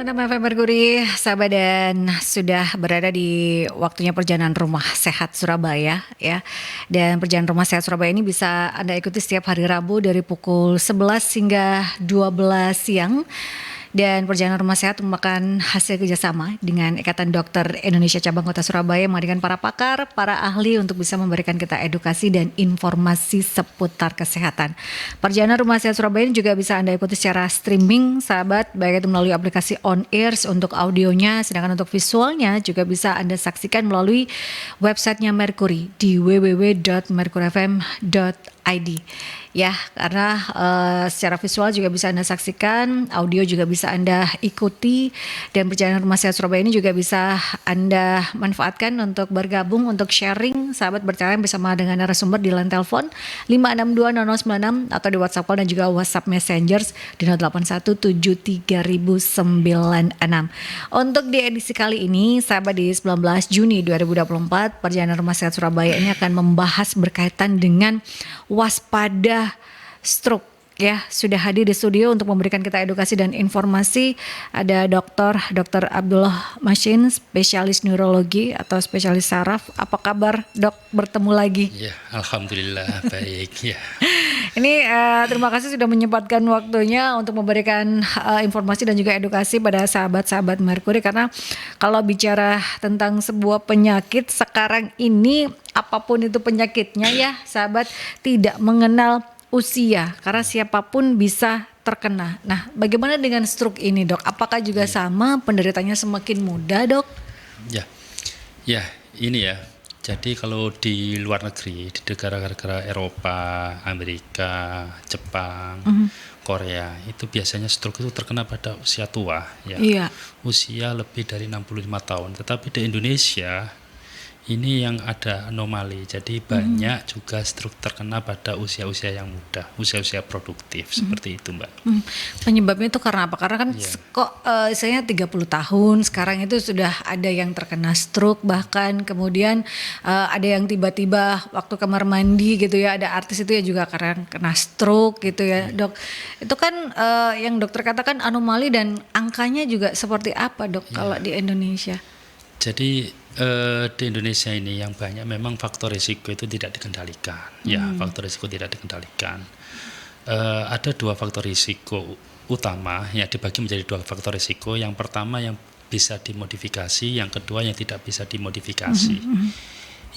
FM Merkuri, sahabat dan sudah berada di waktunya perjalanan rumah sehat Surabaya ya. Dan perjalanan rumah sehat Surabaya ini bisa Anda ikuti setiap hari Rabu dari pukul 11 hingga 12 siang. Dan perjalanan rumah sehat merupakan hasil kerjasama dengan Ikatan Dokter Indonesia Cabang Kota Surabaya menghadirkan para pakar, para ahli untuk bisa memberikan kita edukasi dan informasi seputar kesehatan. Perjalanan rumah sehat Surabaya ini juga bisa Anda ikuti secara streaming, sahabat, baik itu melalui aplikasi On Airs untuk audionya, sedangkan untuk visualnya juga bisa Anda saksikan melalui websitenya Merkuri di www.merkurifm.id. Ya, karena secara visual juga bisa Anda saksikan, audio juga bisa Anda ikuti, dan perjalanan rumah sehat Surabaya ini juga bisa Anda manfaatkan untuk bergabung, untuk sharing, sahabat bertanya bersama dengan narasumber di line telepon 5620096 atau di WhatsApp call dan juga WhatsApp Messengers di 08173096. Untuk di edisi kali ini, sahabat, di 19 Juni 2024, perjalanan rumah sehat Surabaya ini akan membahas berkaitan dengan waspada stroke. Ya, sudah hadir di studio untuk memberikan kita edukasi dan informasi ada Dr. Abdullah Masin, spesialis neurologi atau spesialis saraf. Apa kabar, Dok? Bertemu lagi. Ya, alhamdulillah baik ya. Ini terima kasih sudah menyempatkan waktunya untuk memberikan informasi dan juga edukasi pada sahabat-sahabat Merkuri, karena kalau bicara tentang sebuah penyakit sekarang ini, apapun itu penyakitnya ya, sahabat, tidak mengenal usia, karena siapapun bisa terkena. Nah, bagaimana dengan stroke ini, Dok? Apakah juga sama penderitanya semakin muda, Dok? Ya, ini ya. Jadi kalau di luar negeri, di negara-negara Eropa, Amerika, Jepang, Korea, itu biasanya stroke itu terkena pada usia tua, ya. Iya. Usia lebih dari 65 tahun. Tetapi di Indonesia ini yang ada anomali, jadi banyak juga stroke terkena pada usia-usia yang muda, usia-usia produktif, seperti itu, Mbak. Penyebabnya itu karena apa? Karena kan saya 30 tahun, sekarang itu sudah ada yang terkena stroke, bahkan kemudian ada yang tiba-tiba waktu kamar mandi gitu ya, ada artis itu ya juga karena kena stroke gitu ya, Dok. Itu kan yang dokter katakan anomali, dan angkanya juga seperti apa, Dok, kalau di Indonesia? Jadi di Indonesia ini yang banyak memang faktor risiko itu tidak dikendalikan. Ya, faktor risiko tidak dikendalikan. Ada dua faktor risiko utama, ya, dibagi menjadi dua faktor risiko. Yang pertama yang bisa dimodifikasi, yang kedua yang tidak bisa dimodifikasi.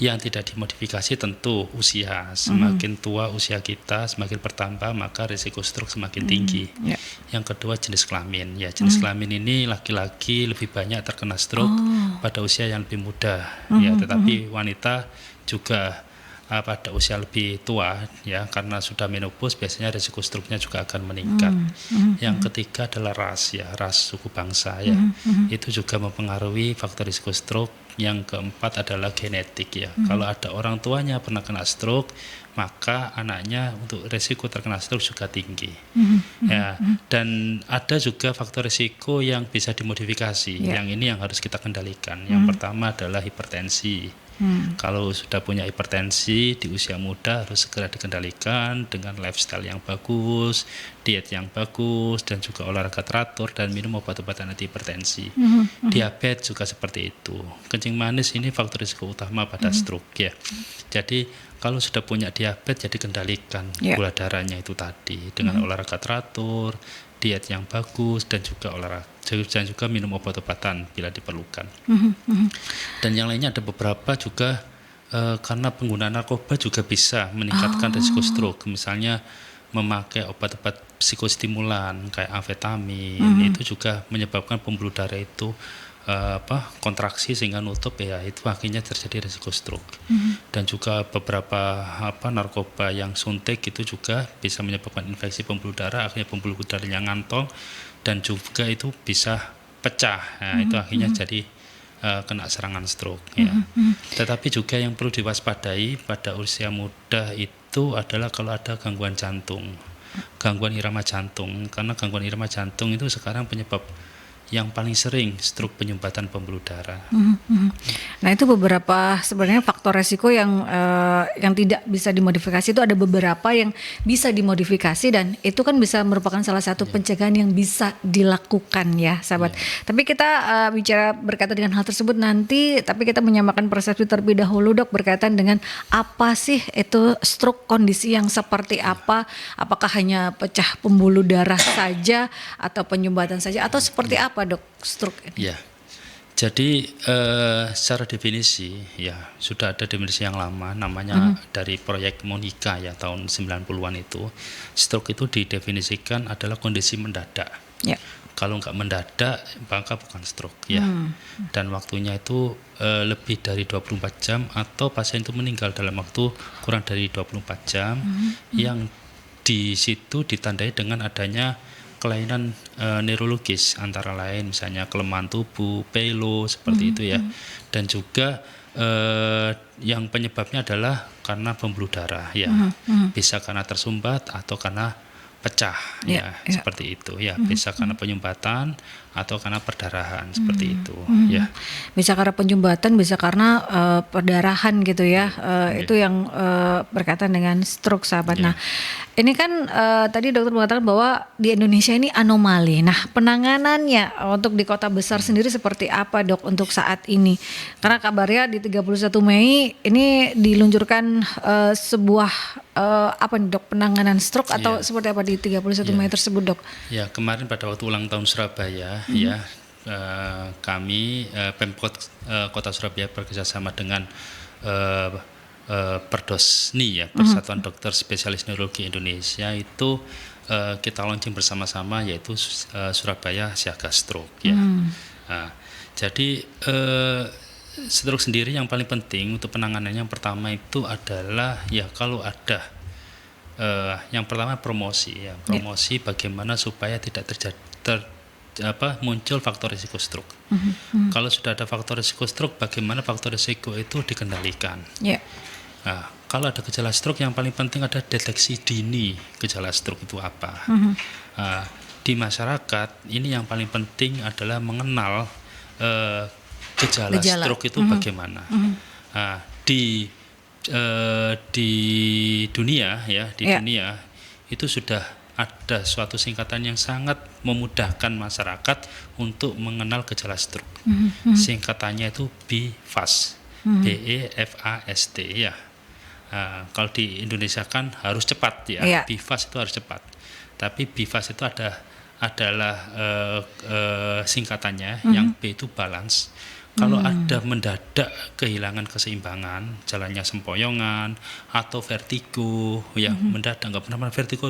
Yang tidak dimodifikasi tentu usia. Semakin tua usia kita, semakin bertambah maka risiko stroke semakin tinggi. Yang kedua jenis kelamin. Ya, jenis kelamin ini laki-laki lebih banyak terkena stroke pada usia yang lebih muda. Ya, tetapi wanita juga pada usia lebih tua, ya, karena sudah menopause biasanya risiko stroke-nya juga akan meningkat. Yang ketiga adalah ras, ya, ras suku bangsa, ya, itu juga mempengaruhi faktor risiko stroke. Yang keempat adalah genetik, ya. Kalau ada orang tuanya pernah kena stroke, maka anaknya untuk risiko terkena stroke juga tinggi. Ya, dan ada juga faktor risiko yang bisa dimodifikasi. Yang ini yang harus kita kendalikan. Yang pertama adalah hipertensi. Kalau sudah punya hipertensi di usia muda harus segera dikendalikan dengan lifestyle yang bagus, diet yang bagus, dan juga olahraga teratur dan minum obat-obatan anti hipertensi. Diabetes juga seperti itu. Kencing manis ini faktor risiko utama pada stroke, ya. Jadi kalau sudah punya diabetes, jadi kendalikan gula darahnya itu tadi dengan olahraga teratur, diet yang bagus, dan juga minum obat-obatan bila diperlukan. Dan yang lainnya ada beberapa juga karena penggunaan narkoba juga bisa meningkatkan risiko stroke. Misalnya memakai obat-obat psikostimulan kayak amfetamin, itu juga menyebabkan pembuluh darah itu kontraksi sehingga nutup, ya, itu akhirnya terjadi risiko stroke. Dan juga beberapa narkoba yang suntik itu juga bisa menyebabkan infeksi pembuluh darah, akhirnya pembuluh darahnya ngantong dan juga itu bisa pecah. Nah, itu akhirnya jadi kena serangan stroke, ya. Tetapi juga yang perlu diwaspadai pada usia muda itu adalah kalau ada gangguan jantung, gangguan irama jantung, karena gangguan irama jantung itu sekarang penyebab yang paling sering stroke penyumbatan pembuluh darah. Nah itu beberapa sebenarnya faktor resiko yang tidak bisa dimodifikasi, itu ada beberapa yang bisa dimodifikasi dan itu kan bisa merupakan salah satu pencegahan yang bisa dilakukan ya sahabat. Tapi kita bicara berkaitan dengan hal tersebut nanti, tapi kita menyamakan persepsi terlebih dahulu dok berkaitan dengan apa sih itu stroke, kondisi yang seperti apa, apakah hanya pecah pembuluh darah saja atau penyumbatan saja atau seperti apa dok stroke ini? Ya, jadi secara definisi ya sudah ada definisi yang lama namanya dari proyek Monica ya tahun 90-an itu. Stroke itu didefinisikan adalah kondisi mendadak. Ya. Kalau nggak mendadak maka bukan stroke ya. Dan waktunya itu lebih dari 24 jam atau pasien itu meninggal dalam waktu kurang dari 24 jam yang di situ ditandai dengan adanya kelainan neurologis antara lain misalnya kelemahan tubuh, pelo seperti itu ya. Dan juga yang penyebabnya adalah karena pembuluh darah ya. Bisa karena tersumbat atau karena pecah ya, seperti itu ya. Bisa karena penyumbatan atau karena perdarahan seperti itu ya. Bisa karena penyumbatan, bisa karena perdarahan gitu ya. Itu yang berkaitan dengan stroke sahabat. Nah ini kan tadi dokter mengatakan bahwa di Indonesia ini anomali. Nah penanganannya untuk di kota besar sendiri seperti apa dok untuk saat ini? Karena kabarnya di 31 Mei ini diluncurkan sebuah apa nih dok, penanganan stroke atau seperti apa di 31 Mei tersebut dok? Ya kemarin pada waktu ulang tahun Surabaya ya kami Pemkot Kota Surabaya bekerjasama dengan Perdosni ya, Persatuan Dokter Spesialis Neurologi Indonesia itu kita launching bersama-sama yaitu Surabaya Siaga Stroke ya. Jadi stroke sendiri yang paling penting untuk penanganannya yang pertama itu adalah ya kalau ada yang pertama promosi ya, promosi bagaimana supaya tidak terjadi muncul faktor risiko stroke. Kalau sudah ada faktor risiko stroke, bagaimana faktor risiko itu dikendalikan. Nah, kalau ada gejala stroke yang paling penting ada deteksi dini gejala stroke itu apa. Di masyarakat ini yang paling penting adalah mengenal gejala stroke itu bagaimana. Di dunia ya, dunia itu sudah ada suatu singkatan yang sangat memudahkan masyarakat untuk mengenal gejala stroke. Singkatannya itu BFAST, BEFAST ya. Kalau di Indonesia kan harus cepat ya, BFAST itu harus cepat. Tapi BFAST itu adalah singkatannya, yang B itu balance. Kalau ada mendadak kehilangan keseimbangan, jalannya sempoyongan atau vertigo, ya mendadak nggak pernah vertigo,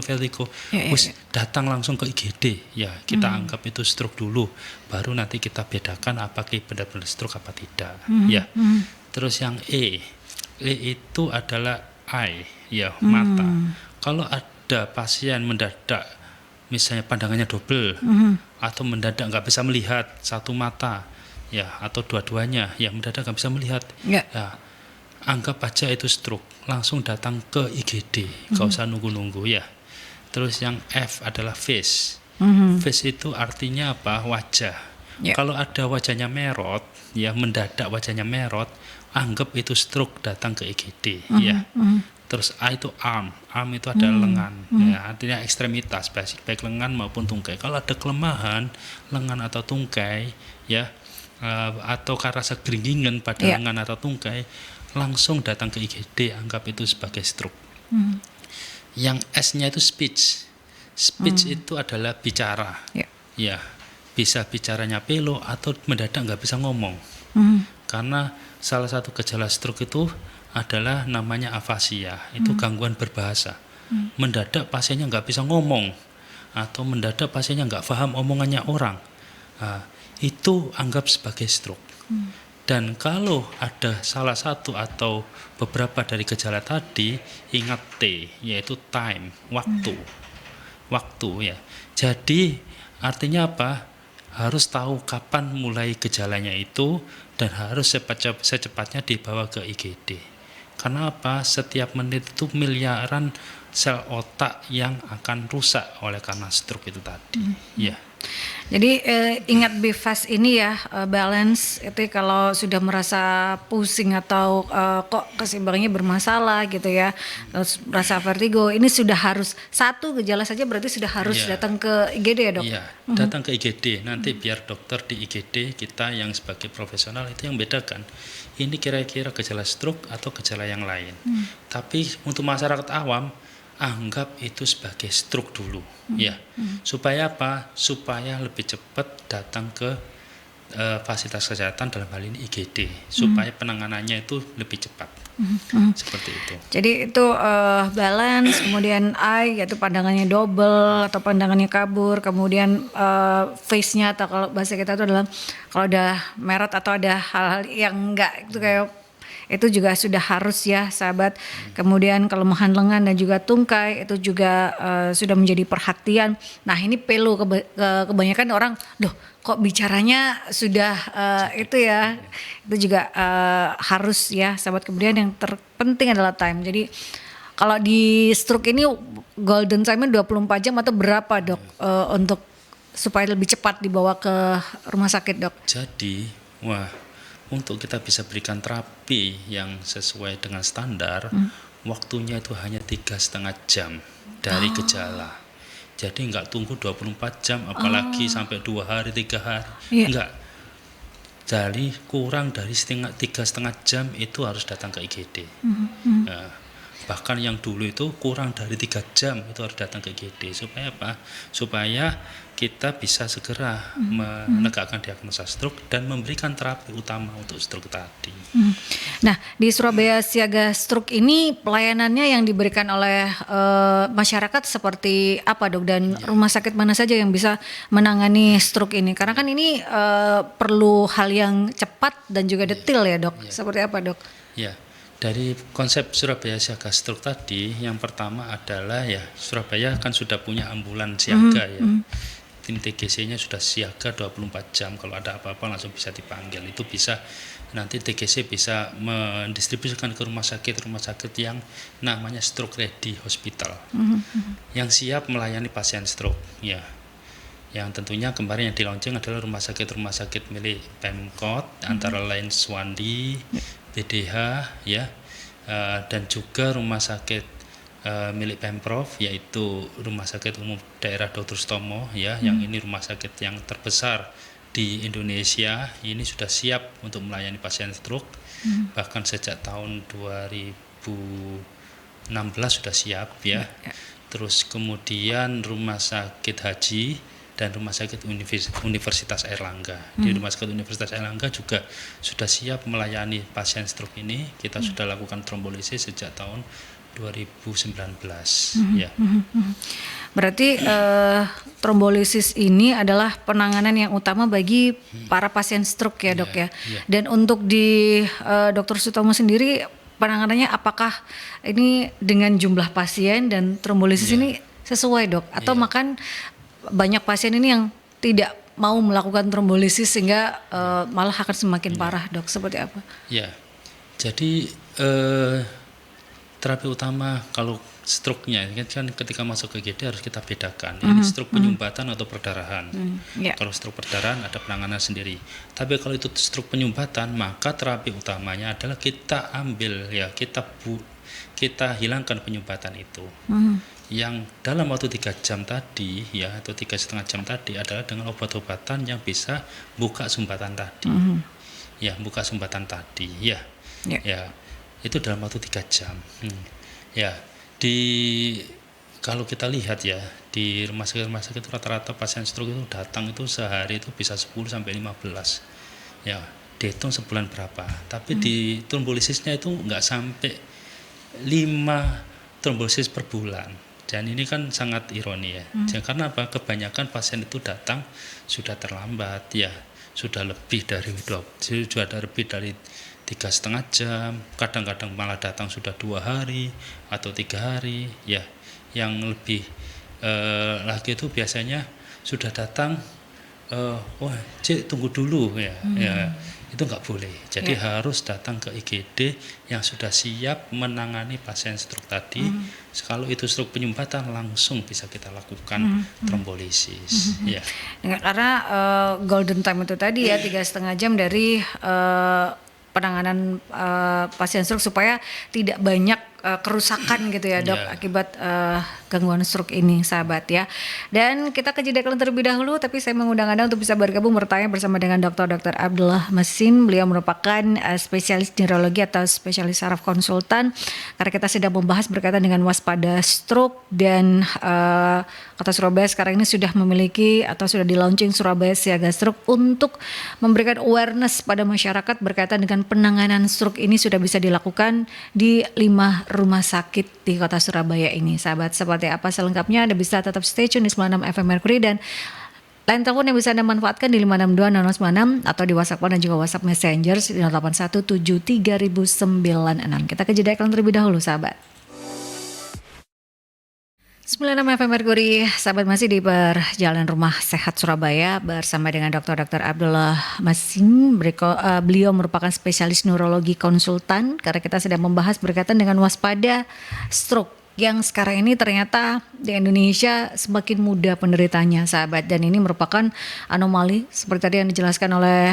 datang langsung ke IGD, ya kita anggap itu stroke dulu, baru nanti kita bedakan apakah benar-benar stroke apa tidak, ya. Terus yang E itu adalah eye, ya mata. Kalau ada pasien mendadak, misalnya pandangannya double, atau mendadak nggak bisa melihat satu mata, ya atau dua-duanya yang mendadak nggak bisa melihat, ya anggap aja itu stroke, langsung datang ke IGD, nggak usah nunggu-nunggu ya. Terus yang F adalah face. Face itu artinya apa? Wajah. Kalau ada wajahnya merot, ya mendadak wajahnya merot, anggap itu stroke, datang ke IGD ya. Terus A itu arm itu adalah lengan, ya artinya ekstremitas baik lengan maupun tungkai. Kalau ada kelemahan lengan atau tungkai, ya atau rasa geringgingan pada lengan atau tungkai, langsung datang ke IGD, anggap itu sebagai stroke. Yang S-nya itu speech. Speech itu adalah bicara, ya bisa bicaranya pelo atau mendadak nggak bisa ngomong. Karena salah satu gejala stroke itu adalah namanya afasia, itu gangguan berbahasa. Mendadak pasiennya nggak bisa ngomong atau mendadak pasiennya nggak paham omongannya orang, itu anggap sebagai stroke. Dan kalau ada salah satu atau beberapa dari gejala tadi, ingat T, yaitu time, waktu ya. Jadi artinya apa? Harus tahu kapan mulai gejalanya itu dan harus secepatnya dibawa ke IGD. Karena apa? Setiap menit itu miliaran sel otak yang akan rusak oleh karena stroke itu tadi. Ya. Jadi ingat be fast ini ya, balance itu kalau sudah merasa pusing atau kok keseimbangannya bermasalah gitu ya, terus merasa vertigo, ini sudah harus satu gejala saja berarti sudah harus Iya. datang ke IGD ya dok? Iya, datang ke IGD, nanti biar dokter di IGD kita yang sebagai profesional itu yang bedakan. Ini kira-kira gejala stroke atau gejala yang lain. Tapi untuk masyarakat awam, anggap itu sebagai stroke dulu, ya. Supaya apa? Supaya lebih cepat datang ke fasilitas kesehatan dalam hal ini IGD, supaya penanganannya itu lebih cepat. Seperti itu. Jadi itu balance, kemudian eye yaitu pandangannya double atau pandangannya kabur, kemudian face-nya atau kalau bahasa kita itu adalah kalau ada merot atau ada hal-hal yang enggak itu kayak itu juga sudah harus ya sahabat. Kemudian kelemahan lengan dan juga tungkai itu juga sudah menjadi perhatian. Nah ini perlu kebanyakan orang, duh kok bicaranya sudah itu ya, itu juga harus ya sahabat. Kemudian yang terpenting adalah time. Jadi kalau di stroke ini golden time-nya 24 jam atau berapa dok untuk supaya lebih cepat dibawa ke rumah sakit dok? Jadi, untuk kita bisa berikan terapi yang sesuai dengan standar, waktunya itu hanya 3,5 jam dari gejala. Jadi nggak tunggu 24 jam, apalagi sampai 2 hari, 3 hari. Iya. Enggak. Jadi kurang dari 3,5 jam itu harus datang ke IGD. Nah, bahkan yang dulu itu kurang dari 3 jam itu harus datang ke IGD. Supaya apa? Supaya kita bisa segera menegakkan diagnosa stroke dan memberikan terapi utama untuk stroke tadi. Nah di Surabaya Siaga Stroke ini pelayanannya yang diberikan oleh masyarakat seperti apa dok, dan rumah sakit mana saja yang bisa menangani stroke ini? Karena kan ini perlu hal yang cepat dan juga detail ya dok. Seperti apa dok? Ya, dari konsep Surabaya Siaga Stroke tadi, yang pertama adalah ya Surabaya kan sudah punya ambulan siaga ya. Tim TGC-nya sudah siaga 24 jam, kalau ada apa-apa langsung bisa dipanggil. Itu bisa nanti TGC bisa mendistribusikan ke rumah sakit yang namanya stroke ready hospital, yang siap melayani pasien stroke ya. Yang tentunya kemarin yang di launching adalah rumah sakit milik Pemkot, antara lain Swandi, BDH ya, dan juga rumah sakit milik Pemprov, yaitu Rumah Sakit Umum Daerah Dr. Sutomo ya, yang ini rumah sakit yang terbesar di Indonesia. Ini sudah siap untuk melayani pasien stroke. Bahkan sejak tahun 2016 sudah siap ya. Terus kemudian Rumah Sakit Haji dan Rumah Sakit Universitas Airlangga. Di Rumah Sakit Universitas Airlangga juga sudah siap melayani pasien stroke ini. Kita sudah lakukan trombolisis sejak tahun 2019 ya. Berarti trombolisis ini adalah penanganan yang utama bagi para pasien stroke ya dok ya. Dan untuk di Dr. Sutomo sendiri penanganannya apakah ini dengan jumlah pasien dan trombolisis ini sesuai dok? Atau makan banyak pasien ini yang tidak mau melakukan trombolisis sehingga malah akan semakin parah dok? Seperti apa? Ya, jadi terapi utama kalau stroke-nya kan ketika masuk ke IGD harus kita bedakan. Ini stroke penyumbatan atau perdarahan. Kalau stroke perdarahan ada penanganan sendiri. Tapi kalau itu stroke penyumbatan, maka terapi utamanya adalah kita ambil ya, kita hilangkan penyumbatan itu. Yang dalam waktu 3 jam tadi ya, atau 3,5 jam tadi adalah dengan obat-obatan yang bisa buka sumbatan tadi. Ya, buka sumbatan tadi ya. Ya. Itu dalam waktu 3 jam. Ya, kalau kita lihat ya di rumah sakit rata-rata pasien stroke itu datang itu sehari itu bisa 10 sampai 15. Ya, dihitung sebulan berapa. Tapi di trombolisisnya itu nggak sampai 5 trombolisis per bulan. Dan ini kan sangat ironi ya. Karena apa? Kebanyakan pasien itu datang sudah terlambat ya. Sudah lebih dari 3,5 jam, kadang-kadang malah datang sudah 2 hari atau 3 hari ya. Yang lebih lagi itu biasanya sudah datang wah Cik tunggu dulu ya, ya itu nggak boleh. Jadi harus datang ke IGD yang sudah siap menangani pasien stroke tadi. Kalau itu stroke penyumbatan langsung bisa kita lakukan trombolisis. Ya. Karena golden time itu tadi ya 3,5 jam dari penanganan pasien stroke supaya tidak banyak kerusakan gitu ya dok akibat gangguan stroke ini sahabat ya. Dan kita ke jeda iklan terlebih dahulu, tapi saya mengundang Anda untuk bisa bergabung bertanya bersama dengan Dr. Abdullah Masin. Beliau merupakan spesialis neurologi atau spesialis saraf konsultan, karena kita sedang membahas berkaitan dengan waspada stroke. Dan Kota Surabaya sekarang ini sudah memiliki atau sudah di launching Surabaya Siaga Stroke untuk memberikan awareness pada masyarakat berkaitan dengan penanganan stroke ini sudah bisa dilakukan di 5 rumah sakit di Kota Surabaya ini. Sahabat, seperti apa selengkapnya Anda bisa tetap stay tune di 96 FM Mercury, dan line telepon yang bisa Anda manfaatkan di 5620096 atau di WhatsApp dan juga WhatsApp Messenger di 08173096. Kita ke jeda iklan terlebih dahulu sahabat. 96 FM Mercury, sahabat, masih di perjalanan Rumah Sehat Surabaya bersama dengan Dr. Abdullah Masin. Beliau merupakan spesialis neurologi konsultan, karena kita sedang membahas berkaitan dengan waspada stroke yang sekarang ini ternyata di Indonesia semakin mudah penderitanya sahabat, dan ini merupakan anomali seperti tadi yang dijelaskan oleh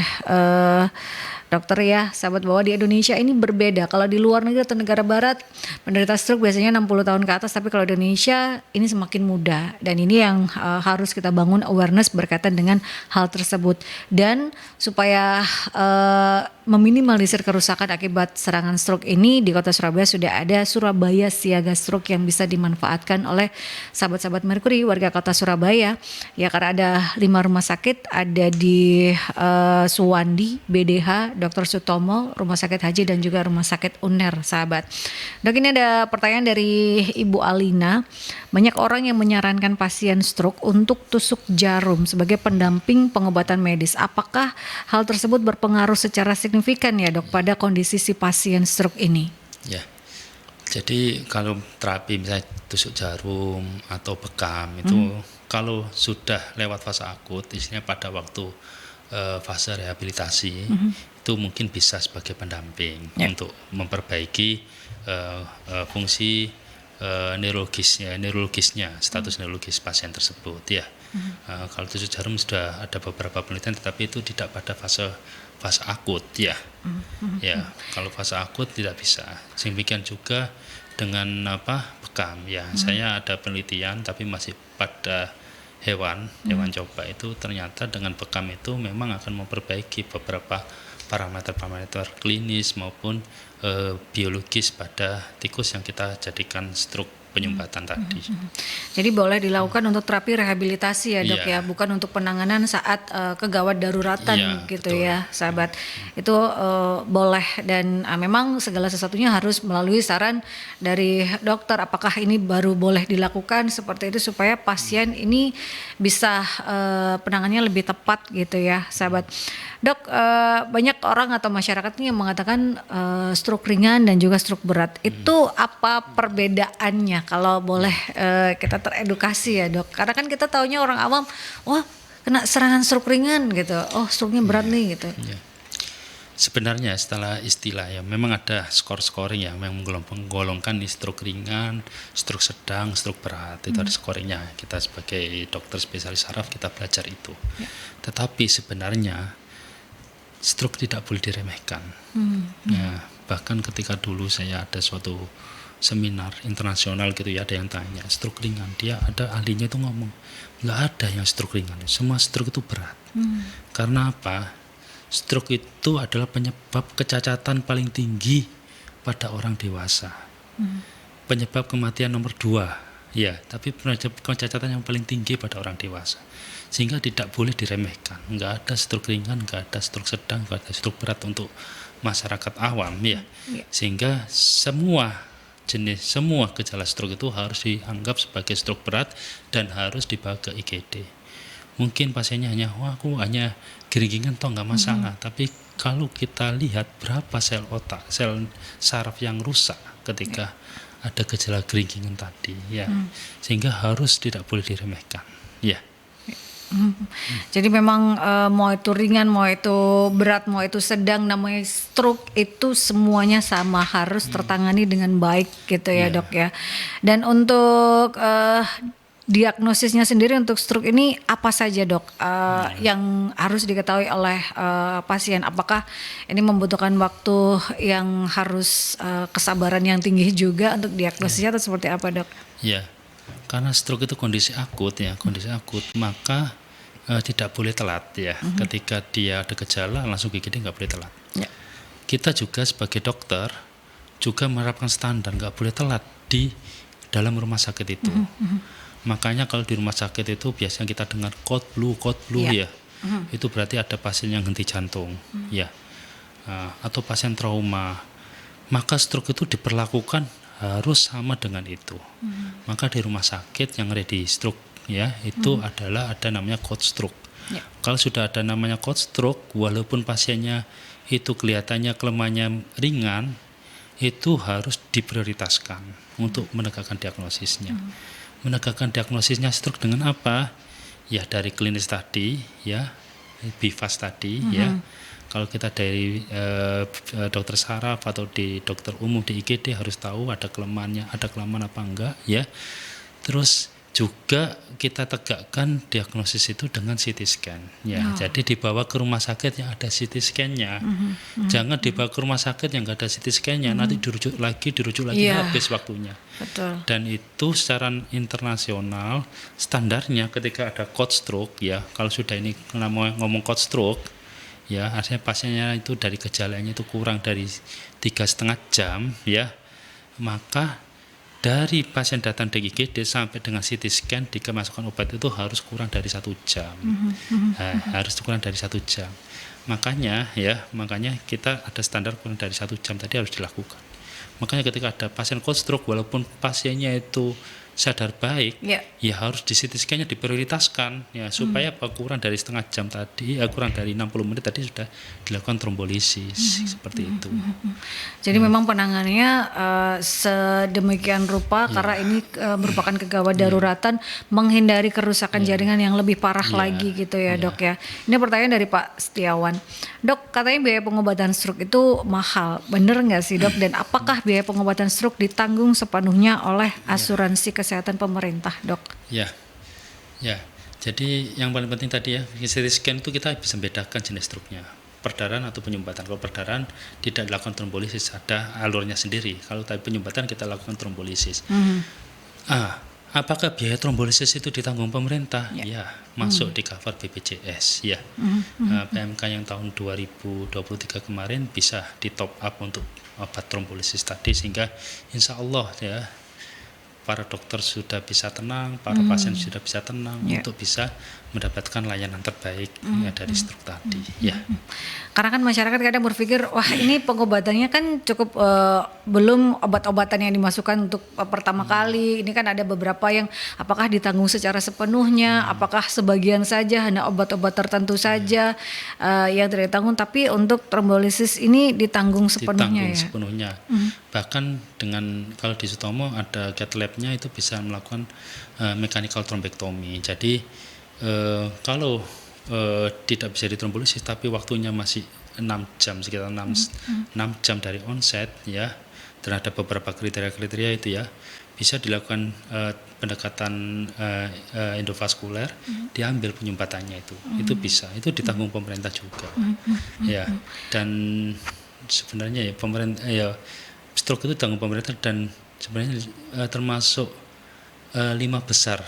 dokter ya sahabat, bahwa di Indonesia ini berbeda. Kalau di luar negeri atau negara barat penderita stroke biasanya 60 tahun ke atas, tapi kalau di Indonesia ini semakin muda, dan ini yang harus kita bangun awareness berkaitan dengan hal tersebut. Dan supaya meminimalisir kerusakan akibat serangan stroke ini, di Kota Surabaya sudah ada Surabaya Siaga Stroke yang bisa dimanfaatkan oleh sahabat-sahabat Mercury, warga Kota Surabaya ya, karena ada 5 rumah sakit, ada di Suwandi, BDH, Dr. Sutomo, Rumah Sakit Haji, dan juga Rumah Sakit UNER sahabat. Dok, ini ada pertanyaan dari Ibu Alina. Banyak orang yang menyarankan pasien stroke untuk tusuk jarum sebagai pendamping pengobatan medis. Apakah hal tersebut berpengaruh secara signifikan ya dok pada kondisi si pasien stroke ini? Ya, jadi kalau terapi misalnya tusuk jarum atau bekam itu kalau sudah lewat fase akut, isinya pada waktu fase rehabilitasi, itu mungkin bisa sebagai pendamping untuk memperbaiki fungsi neurologisnya, status neurologis pasien tersebut ya. Kalau tusuk jarum sudah ada beberapa penelitian, tetapi itu tidak pada fase akut ya. Ya, kalau fase akut tidak bisa. Demikian juga dengan bekam ya. Saya ada penelitian tapi masih pada hewan coba, itu ternyata dengan bekam itu memang akan memperbaiki beberapa parameter klinis maupun biologis pada tikus yang kita jadikan stroke penyumbatan tadi. Jadi boleh dilakukan untuk terapi rehabilitasi ya dok ya, bukan untuk penanganan saat kegawat daruratan gitu betul. Ya sahabat. Itu boleh, dan memang segala sesuatunya harus melalui saran dari dokter. Apakah ini baru boleh dilakukan seperti itu supaya pasien ini bisa penanganannya lebih tepat gitu ya sahabat. Dok, banyak orang atau masyarakat ini yang mengatakan stroke ringan dan juga stroke berat. Itu apa perbedaannya? Kalau boleh kita teredukasi ya dok. Karena kan kita taunya orang awam, wah kena serangan stroke ringan gitu. Oh stroke-nya berat nih gitu. Ya. Sebenarnya setelah istilah ya memang ada scoring ya yang menggolongkan stroke ringan, stroke sedang, stroke berat. Itu ada scoringnya. Kita sebagai dokter spesialis saraf kita belajar itu. Ya. Tetapi sebenarnya stroke tidak boleh diremehkan. Ya, bahkan ketika dulu saya ada suatu seminar internasional gitu ya, ada yang tanya stroke ringan, dia ada ahlinya itu ngomong nggak ada yang stroke ringan, semua stroke itu berat. Karena apa? Stroke itu adalah penyebab kecacatan paling tinggi pada orang dewasa. Penyebab kematian nomor 2 ya, tapi kecacatan yang paling tinggi pada orang dewasa, sehingga tidak boleh diremehkan. Nggak ada stroke ringan, nggak ada stroke sedang, nggak ada stroke berat untuk masyarakat awam ya. Sehingga semua gejala stroke itu harus dianggap sebagai stroke berat dan harus dibawa ke IGD. Mungkin pasiennya aku hanya gering-geringan toh nggak masalah, tapi kalau kita lihat berapa sel otak, sel saraf yang rusak ketika ada gejala gering-geringan tadi ya, sehingga harus tidak boleh diremehkan ya. Jadi memang mau itu ringan, mau itu berat, mau itu sedang, namanya stroke itu semuanya sama, harus tertangani dengan baik gitu ya, Iya. Dok ya. Dan untuk diagnosisnya sendiri untuk stroke ini apa saja, Dok, yang harus diketahui oleh pasien? Apakah ini membutuhkan waktu yang harus kesabaran yang tinggi juga untuk diagnosisnya atau seperti apa, Dok? Ya, karena stroke itu kondisi akut ya, kondisi akut, maka tidak boleh telat ya. Ketika dia ada gejala langsung IGD, nggak boleh telat. Ya. Kita juga sebagai dokter juga menerapkan standar nggak boleh telat di dalam rumah sakit itu. Makanya kalau di rumah sakit itu biasanya kita dengar code blue Ya. ya. Itu berarti ada pasien yang henti jantung ya. Atau pasien trauma. Maka stroke itu diperlakukan harus sama dengan itu. Maka di rumah sakit yang ready stroke ya, itu adalah ada namanya code stroke. Ya. Kalau sudah ada namanya code stroke, walaupun pasiennya itu kelihatannya kelemahannya ringan, itu harus diprioritaskan untuk menegakkan diagnosisnya. Menegakkan diagnosisnya stroke dengan apa? Ya dari klinis tadi ya, BIFAS tadi ya. Kalau kita dari dokter saraf atau di dokter umum di IGD harus tahu ada kelemahannya, ada kelemahan apa enggak ya. Terus juga kita tegakkan diagnosis itu dengan CT scan ya. Jadi dibawa ke rumah sakit yang ada CT scan-nya. Jangan dibawa ke rumah sakit yang enggak ada CT scan-nya, nanti dirujuk lagi Iya. habis waktunya. Betul. Dan itu secara internasional standarnya ketika ada code stroke ya, kalau sudah ini ngomong code stroke ya, artinya pasiennya itu dari gejalanya itu kurang dari 3,5 jam ya, maka dari pasien datang di IGD sampai dengan CT scan dikemasukan obat itu harus kurang dari 1 jam. Harus kurang dari 1 jam. Makanya kita ada standar kurang dari 1 jam tadi harus dilakukan. Makanya ketika ada pasien cold stroke, walaupun pasiennya itu sadar baik, ya harus di CT scan-nya diprioritaskan ya, supaya kurang dari setengah jam tadi, kurang dari 60 menit tadi sudah dilakukan trombolisis seperti itu. Jadi memang penanganannya sedemikian rupa karena ini merupakan kegawat daruratan, menghindari kerusakan jaringan yang lebih parah lagi gitu ya, Dok ya. Ini pertanyaan dari Pak Setiawan. Dok, katanya biaya pengobatan stroke itu mahal. Bener nggak sih, Dok? Dan apakah biaya pengobatan stroke ditanggung sepenuhnya oleh asuransi kesehatan pemerintah, Dok? Ya. Jadi yang paling penting tadi ya, CT scan itu kita bisa membedakan jenis stroke-nya. Perdarahan atau penyumbatan. Kalau perdarahan tidak dilakukan trombolisis, ada alurnya sendiri. Kalau tadi penyumbatan kita lakukan trombolisis. Apakah biaya trombolisis itu ditanggung pemerintah? Ya, masuk di cover BPJS ya. PMK yang tahun 2023 kemarin bisa di top up untuk obat trombolisis tadi, sehingga insya Allah ya para dokter sudah bisa tenang, para pasien sudah bisa tenang untuk bisa mendapatkan layanan terbaik ya dari stroke tadi ya. Karena kan masyarakat kadang berpikir, wah ini pengobatannya kan cukup belum obat-obatan yang dimasukkan untuk pertama kali. Ini kan ada beberapa yang apakah ditanggung secara sepenuhnya, apakah sebagian saja, hanya obat-obat tertentu saja yang tidak ditanggung, tapi untuk trombolisis ini ditanggung sepenuhnya. Ditanggung sepenuhnya. Bahkan dengan kalau di Sutomo ada cath lab-nya itu bisa melakukan mechanical thrombectomy. Jadi kalau tidak bisa ditrombolisis tapi waktunya masih 6 jam, sekitar 6 jam dari onset ya, dan ada beberapa kriteria itu ya, bisa dilakukan pendekatan endovaskuler, diambil penyumbatannya itu bisa, itu ditanggung pemerintah juga ya. Dan sebenarnya ya pemerintah ya, stroke itu ditanggung pemerintah, dan sebenarnya termasuk 5 besar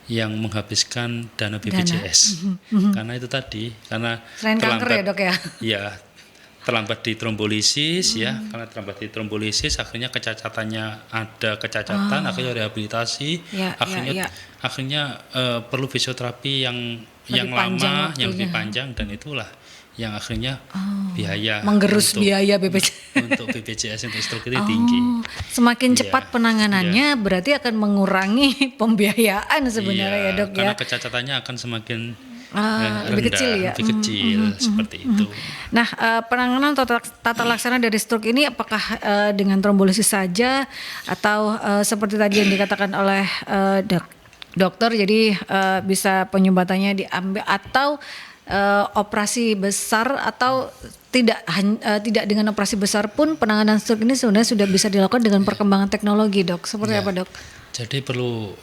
yang menghabiskan dana BPJS. Karena itu tadi, karena selain kanker ya, Dok ya? Ya, terlambat di trombolisis ya, karena terlambat di trombolisis akhirnya kecacatannya ada kecacatan, akhirnya rehabilitasi, akhirnya perlu fisioterapi yang lama, yang lebih panjang, dan itulah yang akhirnya biaya menggerus biaya BPJS. Untuk BPJS untuk stroke itu tinggi. Semakin cepat penanganannya berarti akan mengurangi pembiayaan sebenarnya ya, Dok ya. Karena kecacatannya akan semakin lebih kecil ya. Lebih kecil seperti itu. Nah, penanganan tata laksana dari stroke ini apakah dengan trombolisis saja atau seperti tadi yang dikatakan oleh dokter, jadi bisa penyumbatannya diambil atau operasi besar atau tidak dengan operasi besar pun penanganan stroke ini sebenarnya sudah bisa dilakukan dengan perkembangan teknologi, Dok. Seperti apa, Dok? Jadi perlu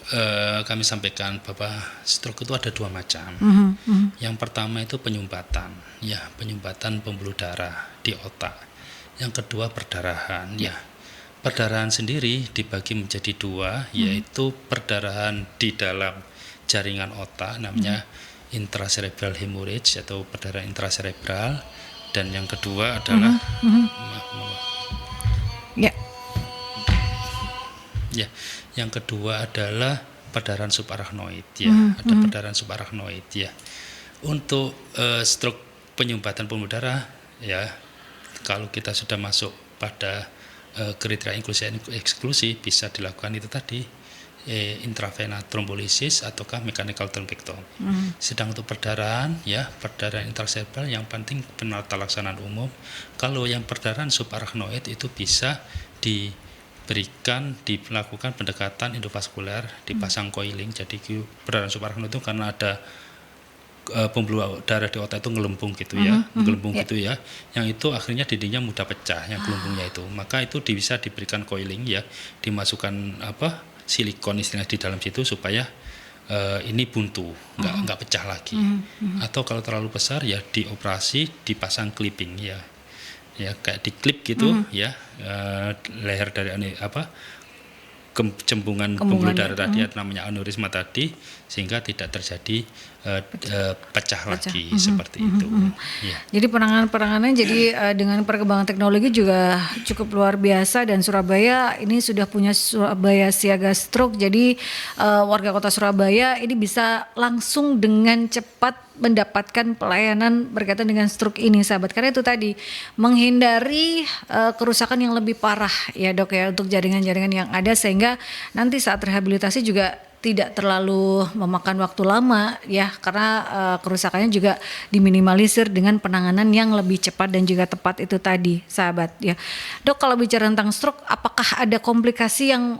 kami sampaikan bahwa stroke itu ada dua macam. Yang pertama itu penyumbatan, ya penyumbatan pembuluh darah di otak. Yang kedua perdarahan, ya. Perdarahan sendiri dibagi menjadi dua, yaitu perdarahan di dalam jaringan otak, namanya intracerebral hemorrhage atau perdarahan intracerebral, dan yang kedua adalah ya, yang kedua adalah perdarahan subarachnoid, ya. Ada perdarahan subarachnoid, ya. Untuk stroke penyumbatan pembuluh darah, ya, kalau kita sudah masuk pada kriteria inklusi eksklusi bisa dilakukan itu tadi, intravena trombolisis ataukah mechanical thrombectomy. Sedang untuk perdarahan, ya perdarahan intracerebral yang penting penata laksanaan umum. Kalau yang perdarahan subarachnoid itu bisa dilakukan pendekatan endovaskuler, dipasang coiling. Jadi perdarahan subarachnoid itu karena ada pembuluh darah di otak itu ngelembung gitu ya, gitu ya, yang itu akhirnya dindingnya mudah pecah, yang gelembungnya itu, maka itu bisa diberikan coiling, ya, dimasukkan silikon istilahnya di dalam situ supaya ini buntu, nggak pecah lagi. Atau kalau terlalu besar ya dioperasi, dipasang clipping, ya kayak diklip gitu, ya leher dari kecembungan pembuluh darah tadi namanya aneurisma tadi, sehingga tidak terjadi pecah lagi seperti itu. Ya. Jadi penanganannya jadi dengan perkembangan teknologi juga cukup luar biasa, dan Surabaya ini sudah punya Surabaya Siaga Stroke. Jadi warga kota Surabaya ini bisa langsung dengan cepat mendapatkan pelayanan berkaitan dengan stroke ini, sahabat. Karena itu tadi menghindari kerusakan yang lebih parah, ya Dok, ya, untuk jaringan-jaringan yang ada, sehingga nanti saat rehabilitasi juga tidak terlalu memakan waktu lama, ya, karena kerusakannya juga diminimalisir dengan penanganan yang lebih cepat dan juga tepat itu tadi, sahabat, ya. Dok, kalau bicara tentang stroke, apakah ada komplikasi yang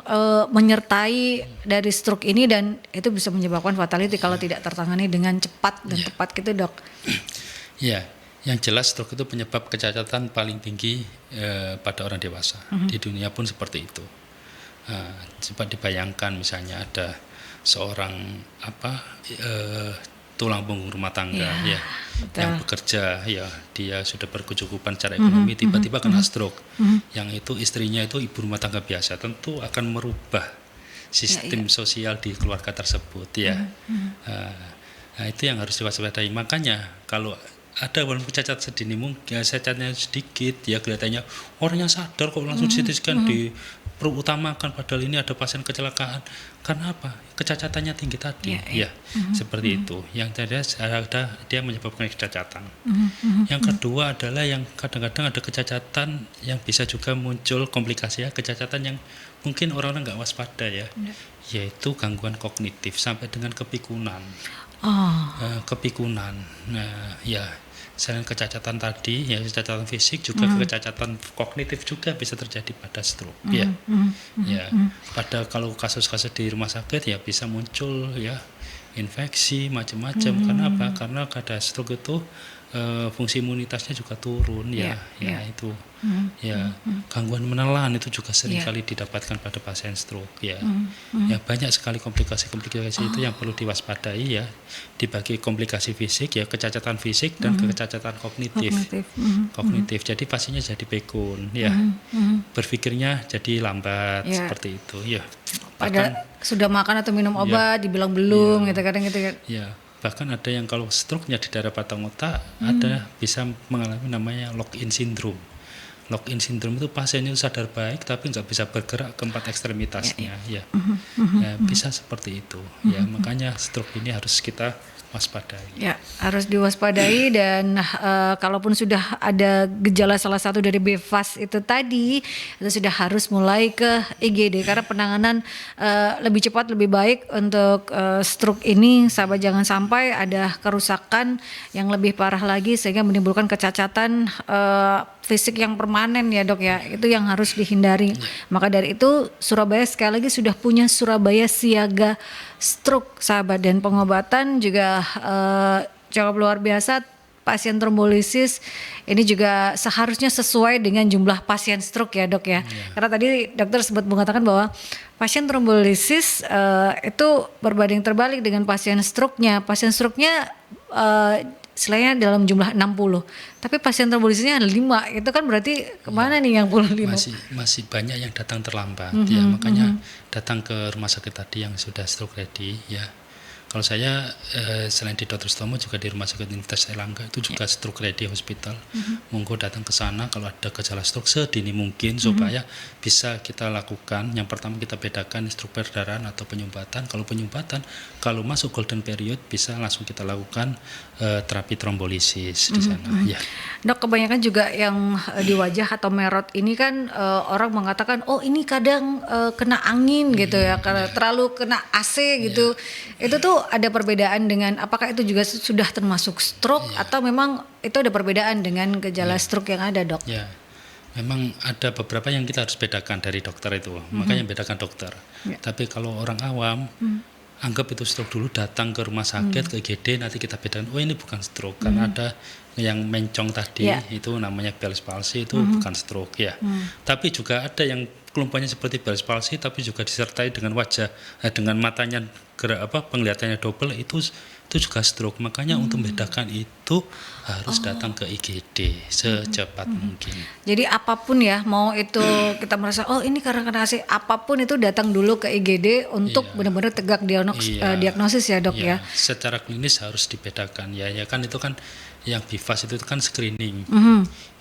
menyertai dari stroke ini dan itu bisa menyebabkan fatality kalau tidak tertangani dengan cepat dan tepat gitu, Dok? Ya, yang jelas stroke itu penyebab kecacatan paling tinggi pada orang dewasa. Di dunia pun seperti itu. Coba dibayangkan misalnya ada seorang tulang punggung rumah tangga, ya yang bekerja, ya dia sudah berkecukupan secara ekonomi, tiba-tiba kena stroke, yang itu istrinya itu ibu rumah tangga biasa, tentu akan merubah sistem sosial di keluarga tersebut, ya. Nah, itu yang harus diwaspadai. Makanya kalau ada walaupun cacat sedini mungkin, cacatnya sedikit, ya kelihatannya orangnya sadar kok, langsung CT scan diperutamakan, padahal ini ada pasien kecelakaan. Karena apa? Kecacatannya tinggi tadi, seperti itu. Yang tadi ada dia menyebabkan kecacatan. Yang kedua adalah yang kadang-kadang ada kecacatan yang bisa juga muncul komplikasi, ya, kecacatan yang mungkin orang-orang nggak waspada, ya, yaitu gangguan kognitif sampai dengan kepikunan. Kepikunan. Nah, ya, selain kecacatan tadi, ya kecacatan fisik, juga kecacatan kognitif juga bisa terjadi pada stroke, ya. Pada kalau kasus-kasus di rumah sakit, ya bisa muncul, ya, infeksi macam-macam. Karena apa? Karena pada stroke itu fungsi imunitasnya juga turun, ya, itu. Gangguan menelan itu juga seringkali didapatkan pada pasien stroke, ya. Ya, banyak sekali komplikasi-komplikasi itu yang perlu diwaspadai, ya. Dibagi komplikasi fisik, ya, kecacatan fisik dan kecacatan kognitif. Jadi pasiennya jadi pikun, ya. Berpikirnya jadi lambat, seperti itu, ya. Pada sudah makan atau minum obat dibilang belum, gitu kadang gitu, kan. Ya. Bahkan ada yang kalau stroke-nya di daerah batang otak, ada bisa mengalami namanya lock-in syndrome. Lock-in syndrome itu pasiennya sadar baik tapi nggak bisa bergerak keempat ekstremitasnya, ya. Bisa seperti itu, ya. Makanya stroke ini harus kita waspadai. Ya, harus diwaspadai, dan kalaupun sudah ada gejala salah satu dari BFAS itu tadi, itu sudah harus mulai ke IGD, karena penanganan lebih cepat lebih baik untuk stroke ini, sahabat. Jangan sampai ada kerusakan yang lebih parah lagi sehingga menimbulkan kecacatan fisik yang permanen permanen ya dok ya, itu yang harus dihindari. Maka dari itu Surabaya sekali lagi sudah punya Surabaya Siaga Stroke sahabat, dan pengobatan juga cukup luar biasa. Pasien trombolisis ini juga seharusnya sesuai dengan jumlah pasien stroke ya dok ya. Karena tadi dokter sempat mengatakan bahwa pasien trombolisis itu berbanding terbalik dengan pasien stroke-nya. Pasien stroke-nya selainnya dalam jumlah 60, tapi pasien trombolisisnya 5, itu kan berarti kemana nih yang 5? Masih banyak yang datang terlambat ya, makanya datang ke rumah sakit tadi yang sudah stroke ready ya. Kalau saya selain di Dr. Sutomo juga di Rumah Sakit Universitas Airlangga itu juga stroke ready hospital. Monggo datang ke sana kalau ada gejala stroke sedini mungkin supaya bisa kita lakukan. Yang pertama kita bedakan stroke perdarahan atau penyumbatan. Kalau penyumbatan, kalau masuk golden period bisa langsung kita lakukan terapi trombolisis di sana. Ya. Dok, kebanyakan juga yang di wajah atau merot ini kan orang mengatakan oh ini kadang kena angin gitu ya, karena terlalu kena AC gitu. Itu tuh ada perbedaan dengan apakah itu juga sudah termasuk stroke atau memang itu ada perbedaan dengan gejala stroke yang ada dok? Ya, memang ada beberapa yang kita harus bedakan dari dokter itu, makanya bedakan dokter. Tapi kalau orang awam anggap itu stroke dulu, datang ke rumah sakit ke IGD, nanti kita bedakan oh ini bukan stroke karena ada yang mencong tadi itu namanya Bell's palsy, itu bukan stroke ya. Tapi juga ada yang kelompoknya seperti Bell's palsy tapi juga disertai dengan wajah dengan matanya penglihatannya double, itu juga stroke. Makanya untuk membedakan itu harus datang ke IGD secepat mungkin. Jadi apapun ya, mau itu kita merasa oh ini karena kena AC, apapun itu datang dulu ke IGD untuk benar-benar tegak diagnosis ya dok ya. Secara klinis harus dibedakan ya kan, itu kan yang BIFAS itu kan screening.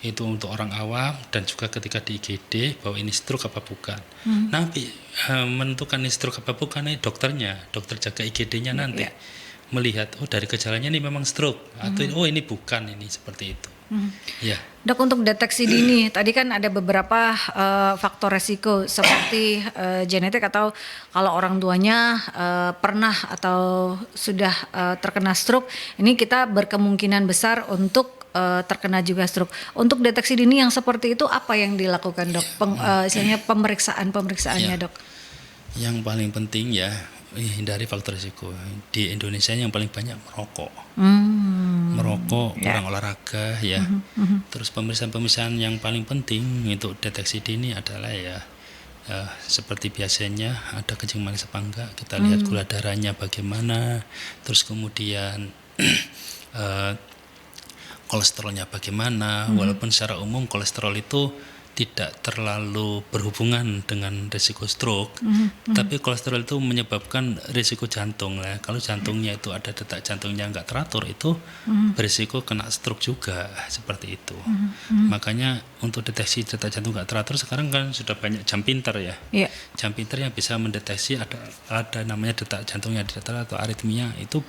Itu untuk orang awam dan juga ketika di IGD bahwa ini stroke apa bukan. Nanti menentukan ini stroke apa bukan ini dokternya, dokter jaga IGD-nya nanti melihat oh dari gejalanya ini memang stroke atau oh ini bukan, ini seperti itu. Ya. Dok, untuk deteksi dini tadi kan ada beberapa faktor resiko seperti genetik atau kalau orang tuanya pernah atau sudah terkena stroke, ini kita berkemungkinan besar untuk terkena juga stroke. Untuk deteksi dini yang seperti itu apa yang dilakukan dok? Misalnya pemeriksaannya dok? Yang paling penting ya hindari faktor risiko. Di Indonesia yang paling banyak merokok, kurang olahraga ya. Terus pemeriksaan yang paling penting untuk deteksi dini adalah seperti biasanya ada kencing manis apa enggak, kita lihat gula darahnya bagaimana, terus kemudian kolesterolnya bagaimana. Walaupun secara umum kolesterol itu tidak terlalu berhubungan dengan risiko stroke, tapi kolesterol itu menyebabkan risiko jantung lah. Kalau jantungnya itu ada detak jantungnya nggak teratur, itu berisiko kena stroke juga, seperti itu. Makanya untuk deteksi detak jantung nggak teratur sekarang kan sudah banyak jam pintar ya. Jam pintar yang bisa mendeteksi ada namanya detak jantungnya tidak teratur atau aritmia, itu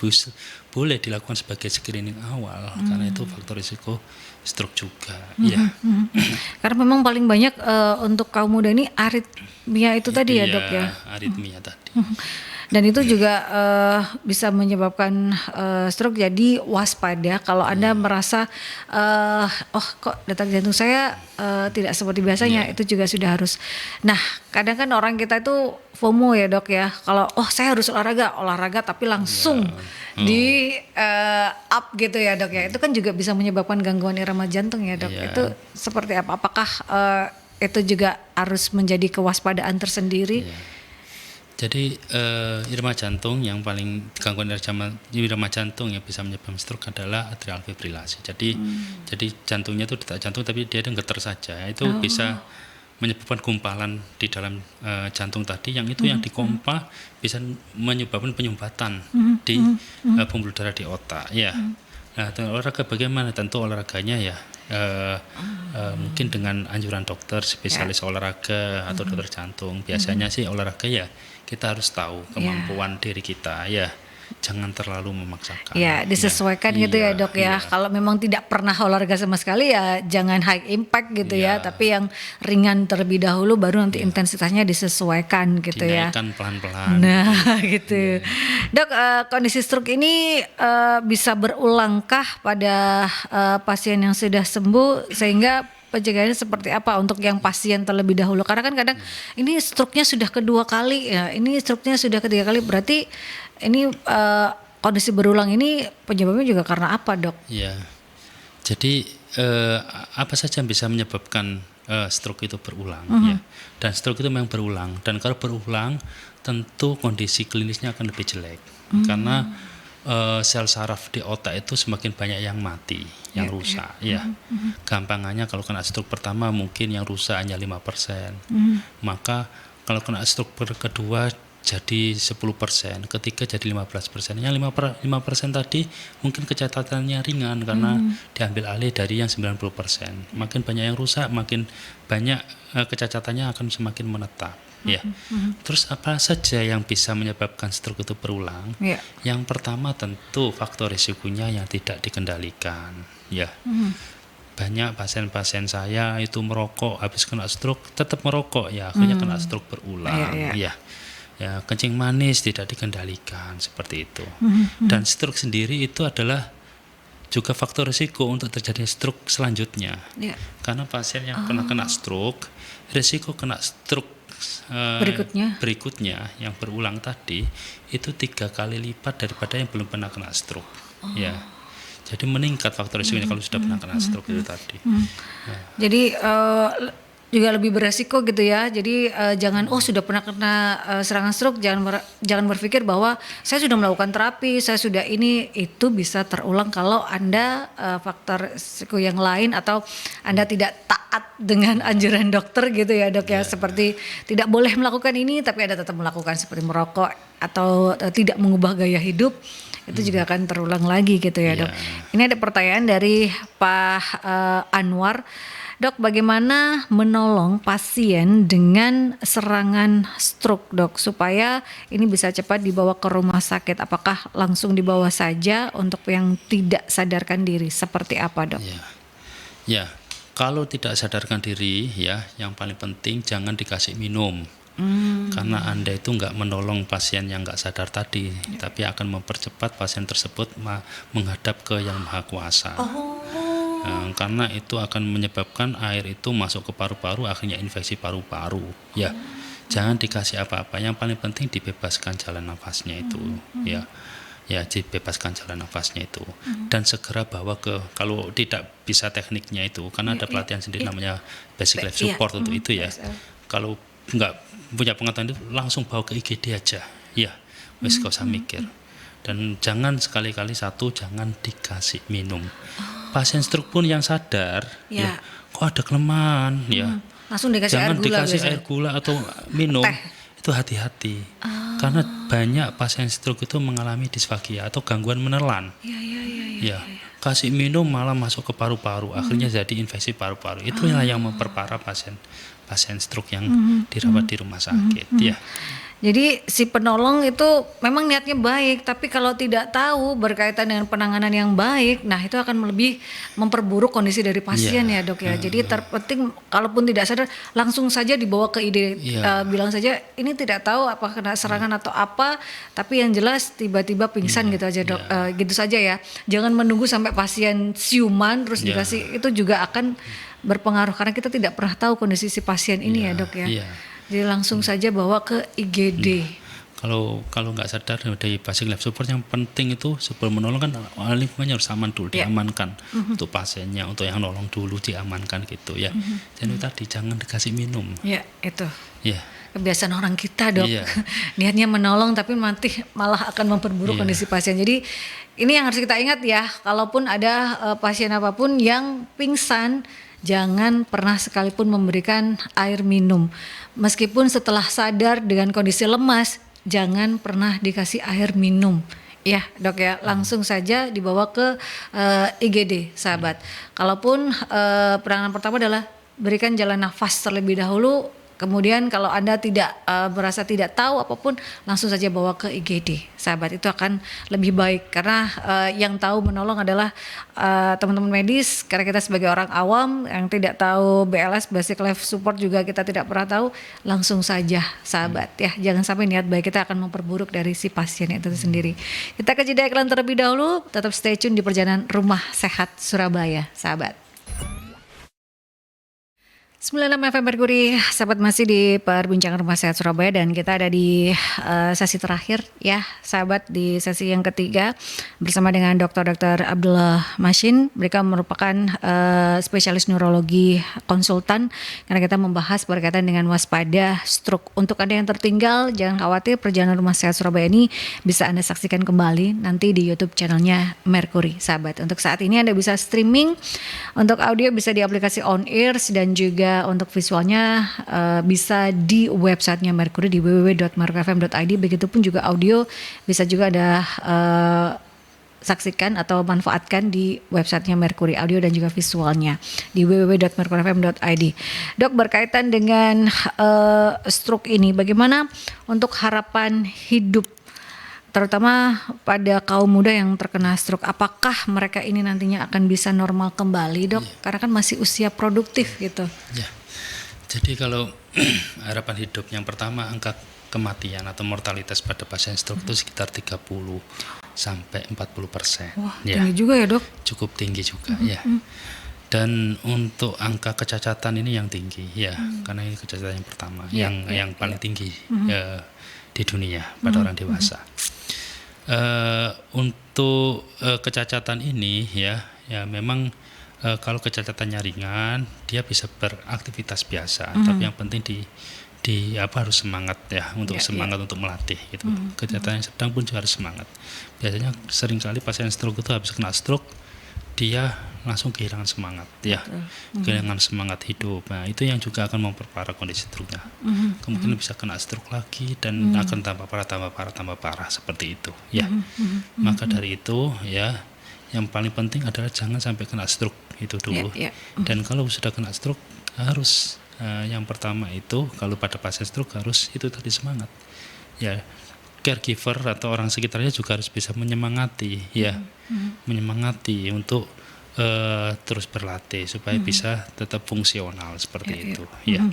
boleh dilakukan sebagai screening awal karena itu faktor risiko stroke juga. Karena memang paling banyak untuk kaum muda ini aritmia itu tadi ya dok ya. Aritmia tadi. Dan itu juga bisa menyebabkan stroke. Jadi waspada kalau Anda merasa oh kok detak jantung saya tidak seperti biasanya, itu juga sudah harus. Nah, kadang kan orang kita itu FOMO ya dok ya. Kalau saya harus olahraga tapi langsung di up gitu ya dok ya. Itu kan juga bisa menyebabkan gangguan irama jantung ya dok. Itu seperti apa? Apakah itu juga harus menjadi kewaspadaan tersendiri? Jadi irama jantung yang paling gangguan irama jantung yang bisa menyebabkan stroke adalah atrial fibrilasi. Jadi jantungnya itu detak jantung tapi dia getar saja. Itu bisa menyebabkan gumpalan di dalam jantung tadi, yang itu yang dikompa bisa menyebabkan penyumbatan di pembuluh darah di otak ya. Nah, olahraga bagaimana? Tentu olahraganya mungkin dengan anjuran dokter spesialis olahraga atau dokter jantung. Biasanya sih olahraga kita harus tahu kemampuan diri kita ya. Jangan terlalu memaksakan. Disesuaikan gitu ya dok ya. Kalau memang tidak pernah olahraga sama sekali jangan high impact gitu ya. Tapi yang ringan terlebih dahulu, baru nanti intensitasnya disesuaikan gitu dinaikkan pelan-pelan. Nah gitu. Dok, kondisi stroke ini bisa berulangkah pada pasien yang sudah sembuh sehingga pencegahannya seperti apa untuk yang pasien terlebih dahulu? Karena kan kadang ini struknya sudah kedua kali ya, ini struknya sudah ketiga kali, berarti ini kondisi berulang ini penyebabnya juga karena apa, Dok? Ya, jadi apa saja yang bisa menyebabkan stroke itu berulang ya. Dan stroke itu memang berulang, dan kalau berulang tentu kondisi klinisnya akan lebih jelek karena sel saraf di otak itu semakin banyak yang mati, yang rusak ya. Gampangannya kalau kena stroke pertama mungkin yang rusak hanya 5%. Maka kalau kena stroke kedua jadi 10%, ketiga jadi 15%. Yang 5% tadi mungkin kecatatannya ringan karena diambil alih dari yang 90%. Makin banyak yang rusak, makin banyak kecacatannya akan semakin menetap. Ya, terus apa saja yang bisa menyebabkan stroke itu berulang? Yang pertama tentu faktor risikonya yang tidak dikendalikan. Ya, banyak pasien-pasien saya itu merokok, habis kena stroke tetap merokok, ya akhirnya kena stroke berulang. Ya, kencing manis tidak dikendalikan seperti itu. Dan stroke sendiri itu adalah juga faktor risiko untuk terjadi stroke selanjutnya. Karena pasien yang pernah kena stroke, risiko kena stroke berikutnya yang berulang tadi itu 3 kali lipat daripada yang belum pernah kena stroke. Ya, jadi meningkat faktor risikonya kalau sudah pernah kena stroke itu tadi. Jadi juga lebih beresiko gitu ya. Jadi jangan sudah pernah kena serangan stroke, jangan berpikir bahwa saya sudah melakukan terapi, saya sudah itu bisa terulang kalau Anda faktor risiko yang lain atau Anda tidak taat dengan anjuran dokter gitu ya, Dok ya. Seperti tidak boleh melakukan ini tapi Anda tetap melakukan, seperti merokok atau tidak mengubah gaya hidup, itu juga akan terulang lagi gitu ya, Dok. Ini ada pertanyaan dari Pak Anwar. Dok, bagaimana menolong pasien dengan serangan stroke, Dok, supaya ini bisa cepat dibawa ke rumah sakit? Apakah langsung dibawa saja untuk yang tidak sadarkan diri? Seperti apa, Dok? Ya, kalau tidak sadarkan diri ya, yang paling penting jangan dikasih minum. Karena Anda itu nggak menolong pasien yang nggak sadar tadi, tapi akan mempercepat pasien tersebut menghadap ke Yang Maha Kuasa. Karena itu akan menyebabkan air itu masuk ke paru-paru, akhirnya infeksi paru-paru. Ya, jangan dikasih apa-apa. Yang paling penting dibebaskan jalan nafasnya itu. Ya, dibebaskan jalan nafasnya itu. Dan segera bawa kalau tidak bisa tekniknya itu, karena ada pelatihan sendiri namanya basic life support untuk itu ya. Kalau nggak punya pengetahuan itu langsung bawa ke IGD aja. Ya, wis gak usah mikir. Dan jangan sekali-kali jangan dikasih minum. Pasien stroke pun yang sadar, ya kok ada kelemahan, ya langsung dikasih jangan air gula, dikasih air gula atau minum. Itu hati-hati. Karena banyak pasien stroke itu mengalami disfagia atau gangguan menelan. Kasih minum malah masuk ke paru-paru, akhirnya jadi infeksi paru-paru. Itulah yang memperparah pasien stroke yang dirawat di rumah sakit. Ya. Jadi si penolong itu memang niatnya baik, tapi kalau tidak tahu berkaitan dengan penanganan yang baik, nah itu akan lebih memperburuk kondisi dari pasien ya, Dok ya. Jadi terpenting kalaupun tidak sadar langsung saja dibawa ke IGD, bilang saja ini tidak tahu apa kena serangan atau apa, tapi yang jelas tiba-tiba pingsan gitu aja, Dok. Gitu saja ya. Jangan menunggu sampai pasien siuman terus dikasih, itu juga akan berpengaruh karena kita tidak pernah tahu kondisi si pasien ini ya, Dok ya. Jadi langsung saja bawa ke IGD. Kalau nggak sadar dari basic life support, yang penting itu sebelum menolong kan lingkungannya harus aman dulu, diamankan untuk pasiennya, untuk yang nolong dulu diamankan gitu ya. Jadi tadi jangan dikasih minum. Ya itu. Kebiasaan orang kita, Dok. Niatnya menolong tapi nanti malah akan memperburuk kondisi pasien. Jadi ini yang harus kita ingat ya. Kalaupun ada pasien apapun yang pingsan, jangan pernah sekalipun memberikan air minum. Meskipun setelah sadar dengan kondisi lemas, jangan pernah dikasih air minum. Ya, Dok ya, langsung saja dibawa ke IGD, sahabat. Kalaupun penanganan pertama adalah berikan jalan nafas terlebih dahulu. Kemudian kalau Anda merasa tidak tahu apapun, langsung saja bawa ke IGD, sahabat. Itu akan lebih baik karena yang tahu menolong adalah teman-teman medis. Karena kita sebagai orang awam yang tidak tahu BLS, basic life support juga kita tidak pernah tahu, langsung saja, sahabat. Ya, jangan sampai niat baik kita akan memperburuk dari si pasien itu sendiri. Kita ke jeda iklan terlebih dahulu. Tetap stay tune di perjalanan Rumah Sehat Surabaya, sahabat. 96 FM Merkuri, sahabat masih di perbincangan Rumah Sehat Surabaya dan kita ada di sesi terakhir ya sahabat, di sesi yang ketiga bersama dengan Dr. Abdullah Masin. Mereka merupakan spesialis neurologi konsultan karena kita membahas berkaitan dengan waspada stroke. Untuk Anda yang tertinggal, jangan khawatir, perjalanan Rumah Sehat Surabaya ini bisa Anda saksikan kembali nanti di YouTube channelnya Merkuri sahabat. Untuk saat ini Anda bisa streaming, untuk audio bisa di aplikasi On Ears dan juga untuk visualnya bisa di websitenya Merkuri di www.merkurifm.id. Begitupun juga audio bisa juga Anda saksikan atau manfaatkan di websitenya Merkuri, audio dan juga visualnya di www.merkurifm.id. Dok, berkaitan dengan stroke ini, bagaimana untuk harapan hidup terutama pada kaum muda yang terkena stroke? Apakah mereka ini nantinya akan bisa normal kembali, Dok? Karena kan masih usia produktif gitu. Ya. Jadi kalau harapan hidup yang pertama, angka kematian atau mortalitas pada pasien stroke itu sekitar 30 sampai 40%. Wah, tinggi juga ya, Dok? Cukup tinggi juga ya. Dan untuk angka kecacatan ini yang tinggi ya, karena ini kecacatan yang pertama, yang paling tinggi di dunia pada orang dewasa. Untuk kecacatan ini ya memang kalau kecacatannya ringan dia bisa beraktivitas biasa, tapi yang penting di harus semangat ya, untuk semangat untuk melatih gitu. Kecacatan yang sedang pun juga harus semangat. Biasanya seringkali pasien stroke itu habis kena stroke dia langsung kehilangan semangat ya, kehilangan semangat hidup. Nah, itu yang juga akan memperparah kondisi stroke-nya. Kemungkinan bisa kena stroke lagi dan akan tambah parah seperti itu ya. Maka dari itu ya, yang paling penting adalah jangan sampai kena stroke itu dulu. Dan kalau sudah kena stroke harus yang pertama itu, kalau pada pasien stroke harus itu tadi semangat ya. Caregiver atau orang sekitarnya juga harus bisa menyemangati ya, menyemangati untuk terus berlatih supaya bisa tetap fungsional seperti itu ya.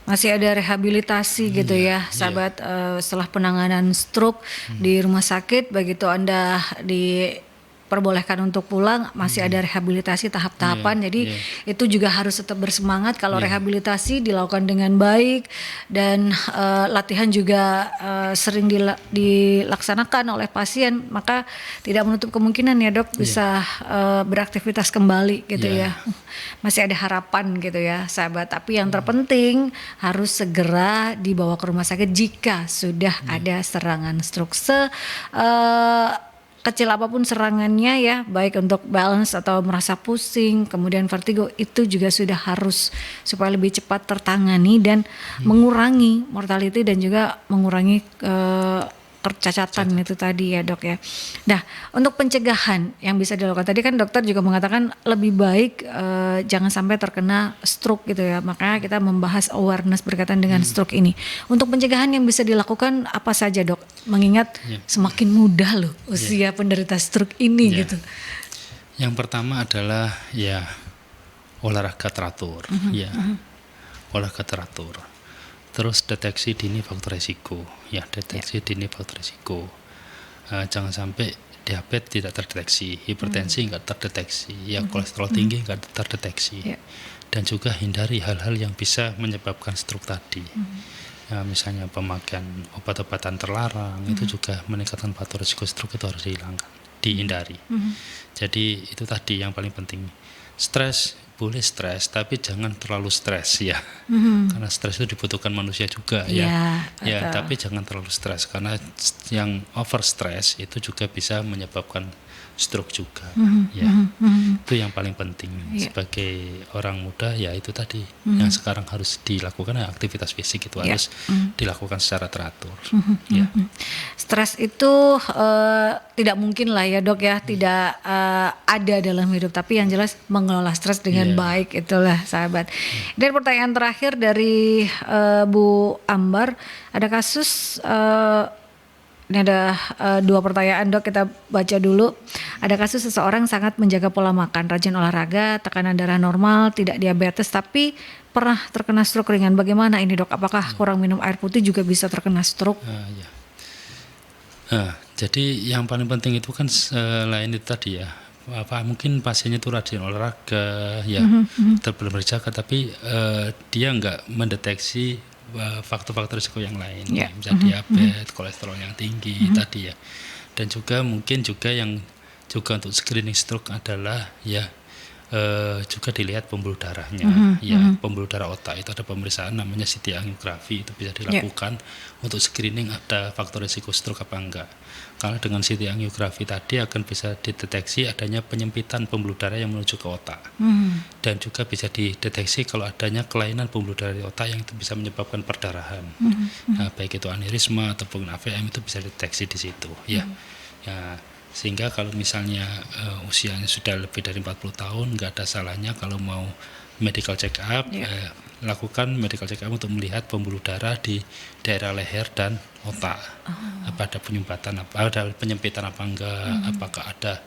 Masih ada rehabilitasi gitu ya sahabat, setelah penanganan stroke di rumah sakit, begitu Anda diperbolehkan untuk pulang, masih ada rehabilitasi tahap-tahapan. Jadi itu juga harus tetap bersemangat. Kalau rehabilitasi dilakukan dengan baik dan latihan juga sering dilaksanakan oleh pasien, maka tidak menutup kemungkinan ya, Dok, bisa beraktivitas kembali gitu ya. Masih ada harapan gitu ya sahabat. Tapi yang terpenting harus segera dibawa ke rumah sakit jika sudah ada serangan stroke. Kecil apapun serangannya ya, baik untuk balance atau merasa pusing, kemudian vertigo, itu juga sudah harus supaya lebih cepat tertangani dan mengurangi mortality dan juga mengurangi kecacatan itu tadi ya, Dok ya. Nah, untuk pencegahan yang bisa dilakukan, tadi kan dokter juga mengatakan lebih baik jangan sampai terkena stroke gitu ya. Makanya kita membahas awareness berkaitan dengan stroke ini. Untuk pencegahan yang bisa dilakukan apa saja, Dok? Mengingat semakin mudah loh usia penderita stroke ini gitu. Yang pertama adalah ya olahraga teratur ya. Olahraga teratur. Terus deteksi dini faktor resiko ya, deteksi dini faktor resiko. Jangan sampai diabetes tidak terdeteksi, hipertensi nggak terdeteksi, ya kolesterol tinggi nggak terdeteksi. Dan juga hindari hal-hal yang bisa menyebabkan stroke tadi. Ya, misalnya pemakaian obat-obatan terlarang itu juga meningkatkan faktor risiko stroke, itu harus dihindari. Jadi itu tadi yang paling penting. Stres, boleh stres tapi jangan terlalu stres ya. Karena stres itu dibutuhkan manusia juga ya. Ya, tapi jangan terlalu stres karena yang over stres itu juga bisa menyebabkan stroke juga ya. Itu yang paling penting sebagai orang muda ya, itu tadi yang sekarang harus dilakukan, aktivitas fisik itu harus dilakukan secara teratur ya. Stres itu tidak mungkin lah ya, Dok ya, tidak ada dalam hidup, tapi yang jelas mengelola stres dengan baik, itulah sahabat. Dan pertanyaan terakhir dari Bu Ambar, ada kasus ini ada 2 pertanyaan, Dok, kita baca dulu. Ada kasus seseorang sangat menjaga pola makan, rajin olahraga, tekanan darah normal, tidak diabetes, tapi pernah terkena stroke ringan. Bagaimana ini, Dok? Apakah kurang minum air putih juga bisa terkena stroke? Jadi yang paling penting itu kan selain itu tadi ya, mungkin pasiennya itu rajin olahraga ya, belum berjaga, tapi dia nggak mendeteksi faktor-faktor risiko yang lain, Ya. misalnya diabetes, kolesterol yang tinggi tadi ya, dan juga mungkin juga yang juga untuk screening stroke adalah ya juga dilihat pembuluh darahnya, pembuluh darah otak itu ada pemeriksaan namanya CT angiografi, itu bisa dilakukan untuk screening ada faktor risiko stroke apa enggak. Karena dengan CT angiografi tadi akan bisa dideteksi adanya penyempitan pembuluh darah yang menuju ke otak, dan juga bisa dideteksi kalau adanya kelainan pembuluh darah di otak yang itu bisa menyebabkan perdarahan, nah, baik itu aneurisma ataupun AVM itu bisa dideteksi di situ, ya. Sehingga kalau misalnya usianya sudah lebih dari 40 tahun, nggak ada salahnya kalau mau medical check up, lakukan medical check up untuk melihat pembuluh darah di daerah leher dan otak, apa ada penyumbatan, ada penyempitan apa enggak, apakah ada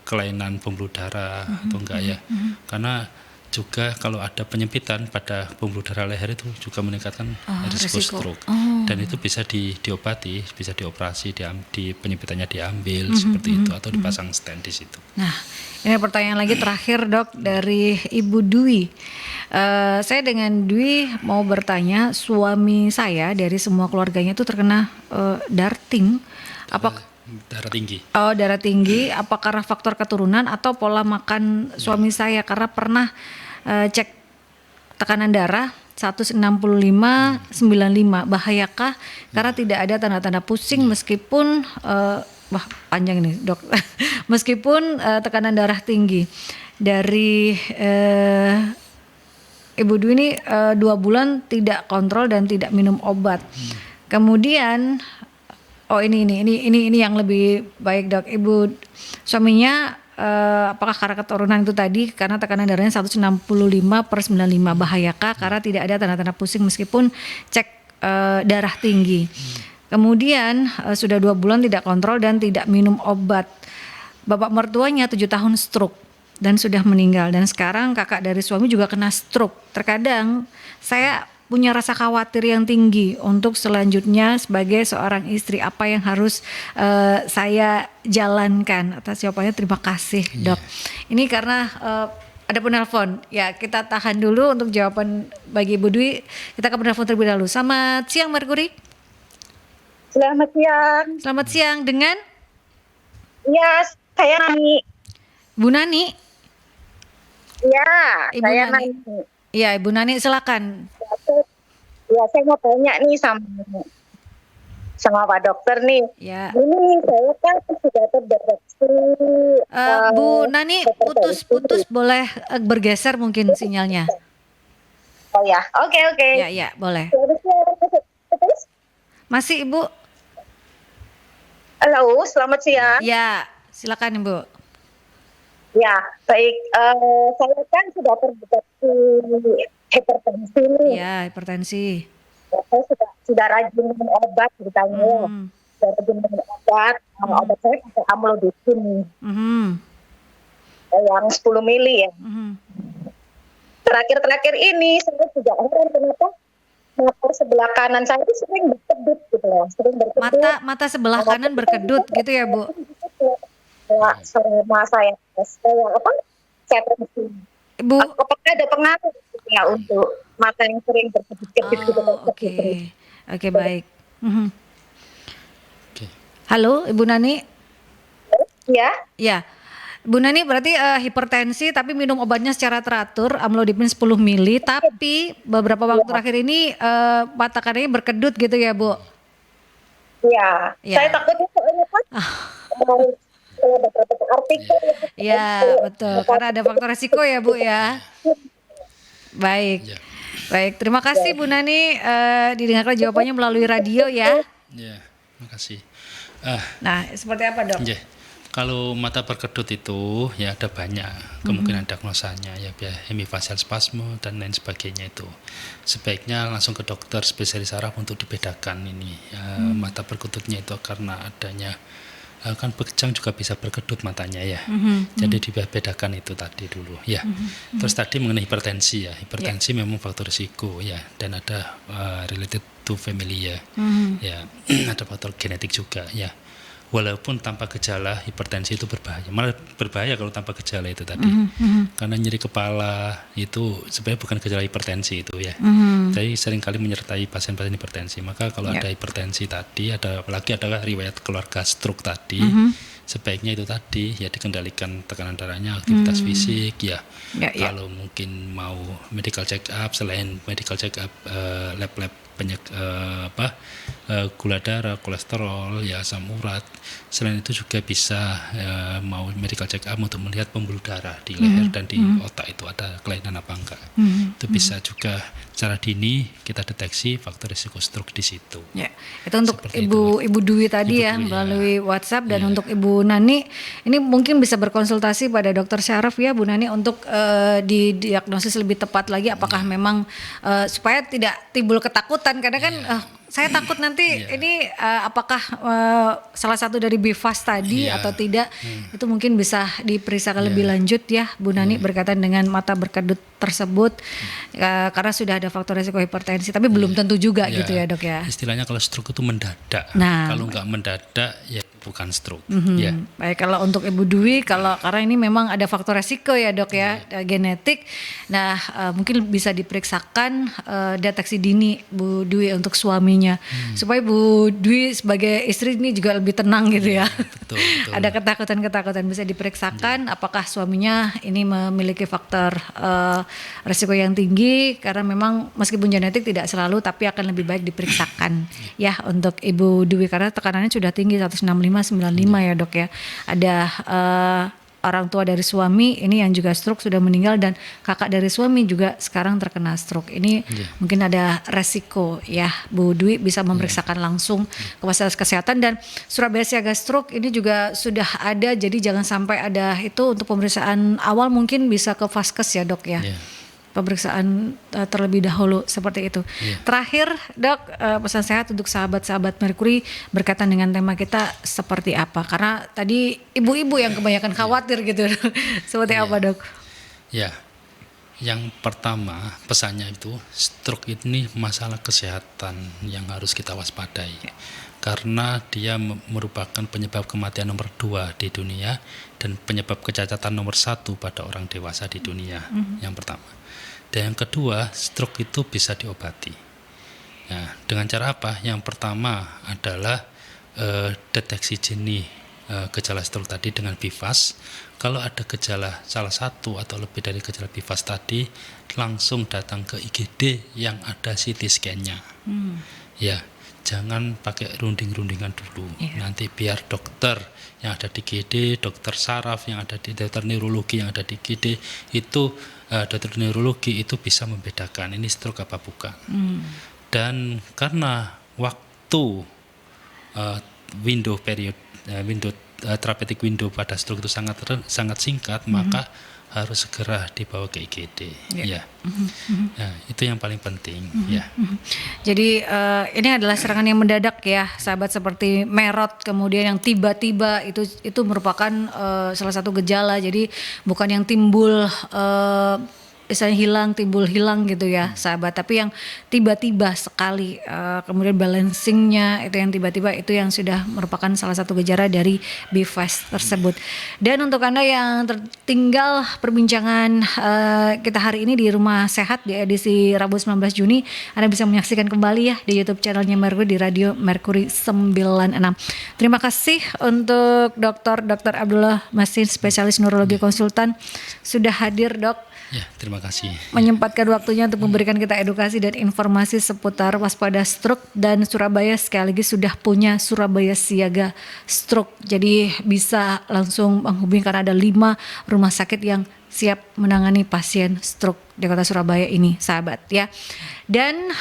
kelainan pembuluh darah atau enggak ya, karena juga kalau ada penyempitan pada pembuluh darah leher itu juga meningkatkan risiko stroke, dan itu bisa diobati, bisa dioperasi, di penyempitannya diambil seperti itu atau dipasang stent di situ. Nah, ini pertanyaan lagi terakhir Dok dari Ibu Dwi. Saya dengan Dwi mau bertanya, suami saya dari semua keluarganya itu terkena darting. Darah tinggi. Oh, darah tinggi. Apa karena faktor keturunan atau pola makan suami saya? Karena pernah cek tekanan darah 165/95. Bahayakah? Karena tidak ada tanda-tanda pusing meskipun wah panjang nih Dok. Meskipun tekanan darah tinggi. Dari Ibu Dwi ini 2 bulan tidak kontrol dan tidak minum obat. Kemudian ini yang lebih baik Dok. Ibu suaminya apakah karena keturunan itu tadi, karena tekanan darahnya 165/95. Bahayakah karena tidak ada tanda-tanda pusing meskipun cek darah tinggi. Kemudian sudah 2 bulan tidak kontrol dan tidak minum obat. Bapak mertuanya 7 tahun stroke dan sudah meninggal, dan sekarang kakak dari suami juga kena stroke. Terkadang saya punya rasa khawatir yang tinggi untuk selanjutnya sebagai seorang istri, apa yang harus saya jalankan. Atas jawabannya terima kasih Dok. Ini karena ada penelpon, ya kita tahan dulu untuk jawaban bagi Ibu Dwi. Kita ke penelpon terlebih dahulu. Selamat siang Merkuri. Selamat siang. Selamat siang, dengan Ya, saya Nani. Bu Nani. Ya, Ibu saya Nani. Nani. Ya Ibu Nani silakan. Ya, saya mau tanya nih sama Pak Dokter nih. Ya. Ini saya kan sudah terdeteksi. Bu Nani putus-putus, boleh bergeser mungkin sinyalnya. Oh ya, oke. Ya boleh. Terus? Masih Ibu? Halo, selamat siang. Ya, silakan Ibu. Ya, baik. Saya kan sudah terdeteksi hipertensi nih. Ya, hipertensi. Saya sudah rajin minum obat ceritanya ya. Sudah rajin minum obat. Obat saya pakai amlodipin nih. Yang 10 mili ya. Terakhir ini saya juga heran kenapa mata sebelah kanan saya itu sering berkedut gitu loh. Mata sebelah kanan berkedut gitu ya Bu? Ya, sama saya apa? Saya tensi. Bu. Apakah ada pengaruh ya untuk mata yang sering berkedut-kedut gitu? Oke, baik. Halo Ibu Nani. Ya. Bu Nani berarti hipertensi tapi minum obatnya secara teratur, amlodipin 10 mili, tapi beberapa waktu terakhir ini mata kanannya berkedut gitu ya Bu? Iya. Saya takutnya soalnya kan artikel. Ya betul, karena ada faktor resiko ya Bu ya. Baik, terima kasih Bu Nani, didengarkan jawabannya melalui radio ya. Ya, makasih. Nah, seperti apa Dok? Kalau mata berkedut itu ya ada banyak kemungkinan diagnosanya, ya hemifasial spasme dan lain sebagainya. Itu sebaiknya langsung ke dokter spesialis saraf untuk dibedakan ini mata berkedutnya itu karena adanya kan kejang juga bisa berkedut matanya ya. Jadi dibedakan itu tadi dulu ya. Terus tadi mengenai hipertensi ya, hipertensi memang faktor risiko ya, dan ada related to family ya. Ya ada faktor genetik juga ya. walaupun tanpa gejala hipertensi itu berbahaya. Malah berbahaya kalau tanpa gejala itu tadi. Karena nyeri kepala itu sebenarnya bukan gejala hipertensi itu ya. Jadi seringkali menyertai pasien-pasien hipertensi. Maka kalau ada hipertensi tadi, apalagi ada riwayat keluarga stroke tadi, sebaiknya itu tadi ya dikendalikan tekanan darahnya, aktivitas fisik ya. Kalau mungkin mau medical check up, selain medical check up lab-lab gula darah, kolesterol, ya asam urat. Selain itu juga bisa mau medical check up untuk melihat pembuluh darah di leher dan di otak itu ada kelainan apa enggak. Itu bisa juga secara dini kita deteksi faktor risiko stroke di situ. Ya, itu untuk Ibu Dwi tadi ya melalui WhatsApp, dan untuk Ibu Nani ini mungkin bisa berkonsultasi pada Dokter Syaraf ya Bu Nani untuk didiagnosis lebih tepat lagi apakah memang supaya tidak timbul ketakutan karena kan saya takut nanti ini apakah salah satu dari BIFAS tadi atau tidak, itu mungkin bisa diperiksa lebih lanjut ya Bu Nani berkaitan dengan mata berkedut tersebut karena sudah ada faktor risiko hipertensi, tapi belum tentu juga gitu ya Dok ya. Istilahnya kalau stroke itu mendadak, kalau nggak mendadak ya bukan stroke. Baik, kalau untuk Ibu Dwi, karena ini memang ada faktor resiko ya Dok ya, genetik. Nah mungkin bisa diperiksakan deteksi dini Bu Dwi untuk suaminya, supaya Bu Dwi sebagai istri ini juga lebih tenang gitu ya. Betul. Ada ketakutan bisa diperiksakan apakah suaminya ini memiliki faktor resiko yang tinggi, karena memang meskipun genetik tidak selalu, tapi akan lebih baik diperiksakan ya untuk Ibu Dwi karena tekanannya sudah tinggi 165/95 ya Dok ya. Ada orang tua dari suami ini yang juga stroke sudah meninggal, dan kakak dari suami juga sekarang terkena stroke. Ini mungkin ada resiko ya. Bu Dwi bisa memeriksakan langsung ke fasilitas kesehatan, dan Surabaya Siaga Stroke ini juga sudah ada, jadi jangan sampai ada itu untuk pemeriksaan awal mungkin bisa ke Vaskes ya Dok ya. Pemeriksaan terlebih dahulu seperti itu. Terakhir Dok, pesan sehat untuk sahabat-sahabat Merkuri berkaitan dengan tema kita seperti apa? Karena tadi ibu-ibu yang kebanyakan khawatir gitu. Seperti apa Dok? Ya, yang pertama pesannya itu stroke ini masalah kesehatan yang harus kita waspadai. Karena dia merupakan penyebab kematian nomor 2 di dunia dan penyebab kecacatan nomor 1 pada orang dewasa di dunia. Yang pertama. Dan yang kedua, stroke itu bisa diobati. Nah, dengan cara apa? Yang pertama adalah deteksi dini gejala stroke tadi dengan BIFAS. Kalau ada gejala salah satu atau lebih dari gejala BIFAS tadi, langsung datang ke IGD yang ada CT scan-nya. Ya, jangan pakai runding-rundingan dulu. Nanti biar dokter yang ada di IGD, dokter saraf yang ada di dokter neurologi yang ada di IGD itu dokter neurologi itu bisa membedakan ini stroke apa bukan. Dan karena waktu window therapeutic window pada stroke itu sangat singkat, maka harus segera dibawa ke IGD. Nah, itu yang paling penting. Jadi ini adalah serangan yang mendadak ya, sahabat, seperti merot kemudian yang tiba-tiba itu merupakan salah satu gejala. Jadi bukan yang timbul misalnya timbul hilang gitu ya sahabat, tapi yang tiba-tiba sekali kemudian balancingnya itu yang tiba-tiba, itu yang sudah merupakan salah satu gejala dari BIFAS tersebut. Dan untuk Anda yang tertinggal perbincangan kita hari ini di Rumah Sehat di edisi Rabu 19 Juni, Anda bisa menyaksikan kembali ya di YouTube channelnya Merkuri di Radio Merkuri 96. Terima kasih untuk Dr. Abdullah Masin, spesialis neurologi konsultan, sudah hadir Dok. Ya, terima kasih. Menyempatkan waktunya untuk memberikan kita edukasi dan informasi seputar waspada stroke, dan Surabaya sekali lagi sudah punya Surabaya Siaga Stroke. Jadi bisa langsung menghubungi karena ada 5 rumah sakit yang siap menangani pasien stroke di kota Surabaya ini sahabat ya. Dan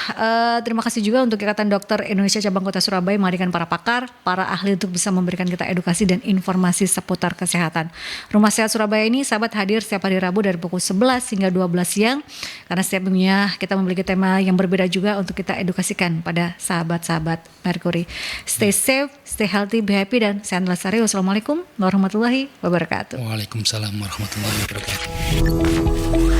terima kasih juga untuk Ikatan Dokter Indonesia Cabang Kota Surabaya menghadirkan para pakar, para ahli untuk bisa memberikan kita edukasi dan informasi seputar kesehatan. Rumah Sehat Surabaya ini sahabat hadir setiap hari Rabu dari pukul 11 hingga 12 siang, karena setiap minggunya kita memiliki tema yang berbeda juga untuk kita edukasikan pada sahabat-sahabat Merkuri. Stay safe, stay healthy, be happy, dan saya Andla Sari. Wassalamualaikum warahmatullahi wabarakatuh. Waalaikumsalam warahmatullahi wabarakatuh.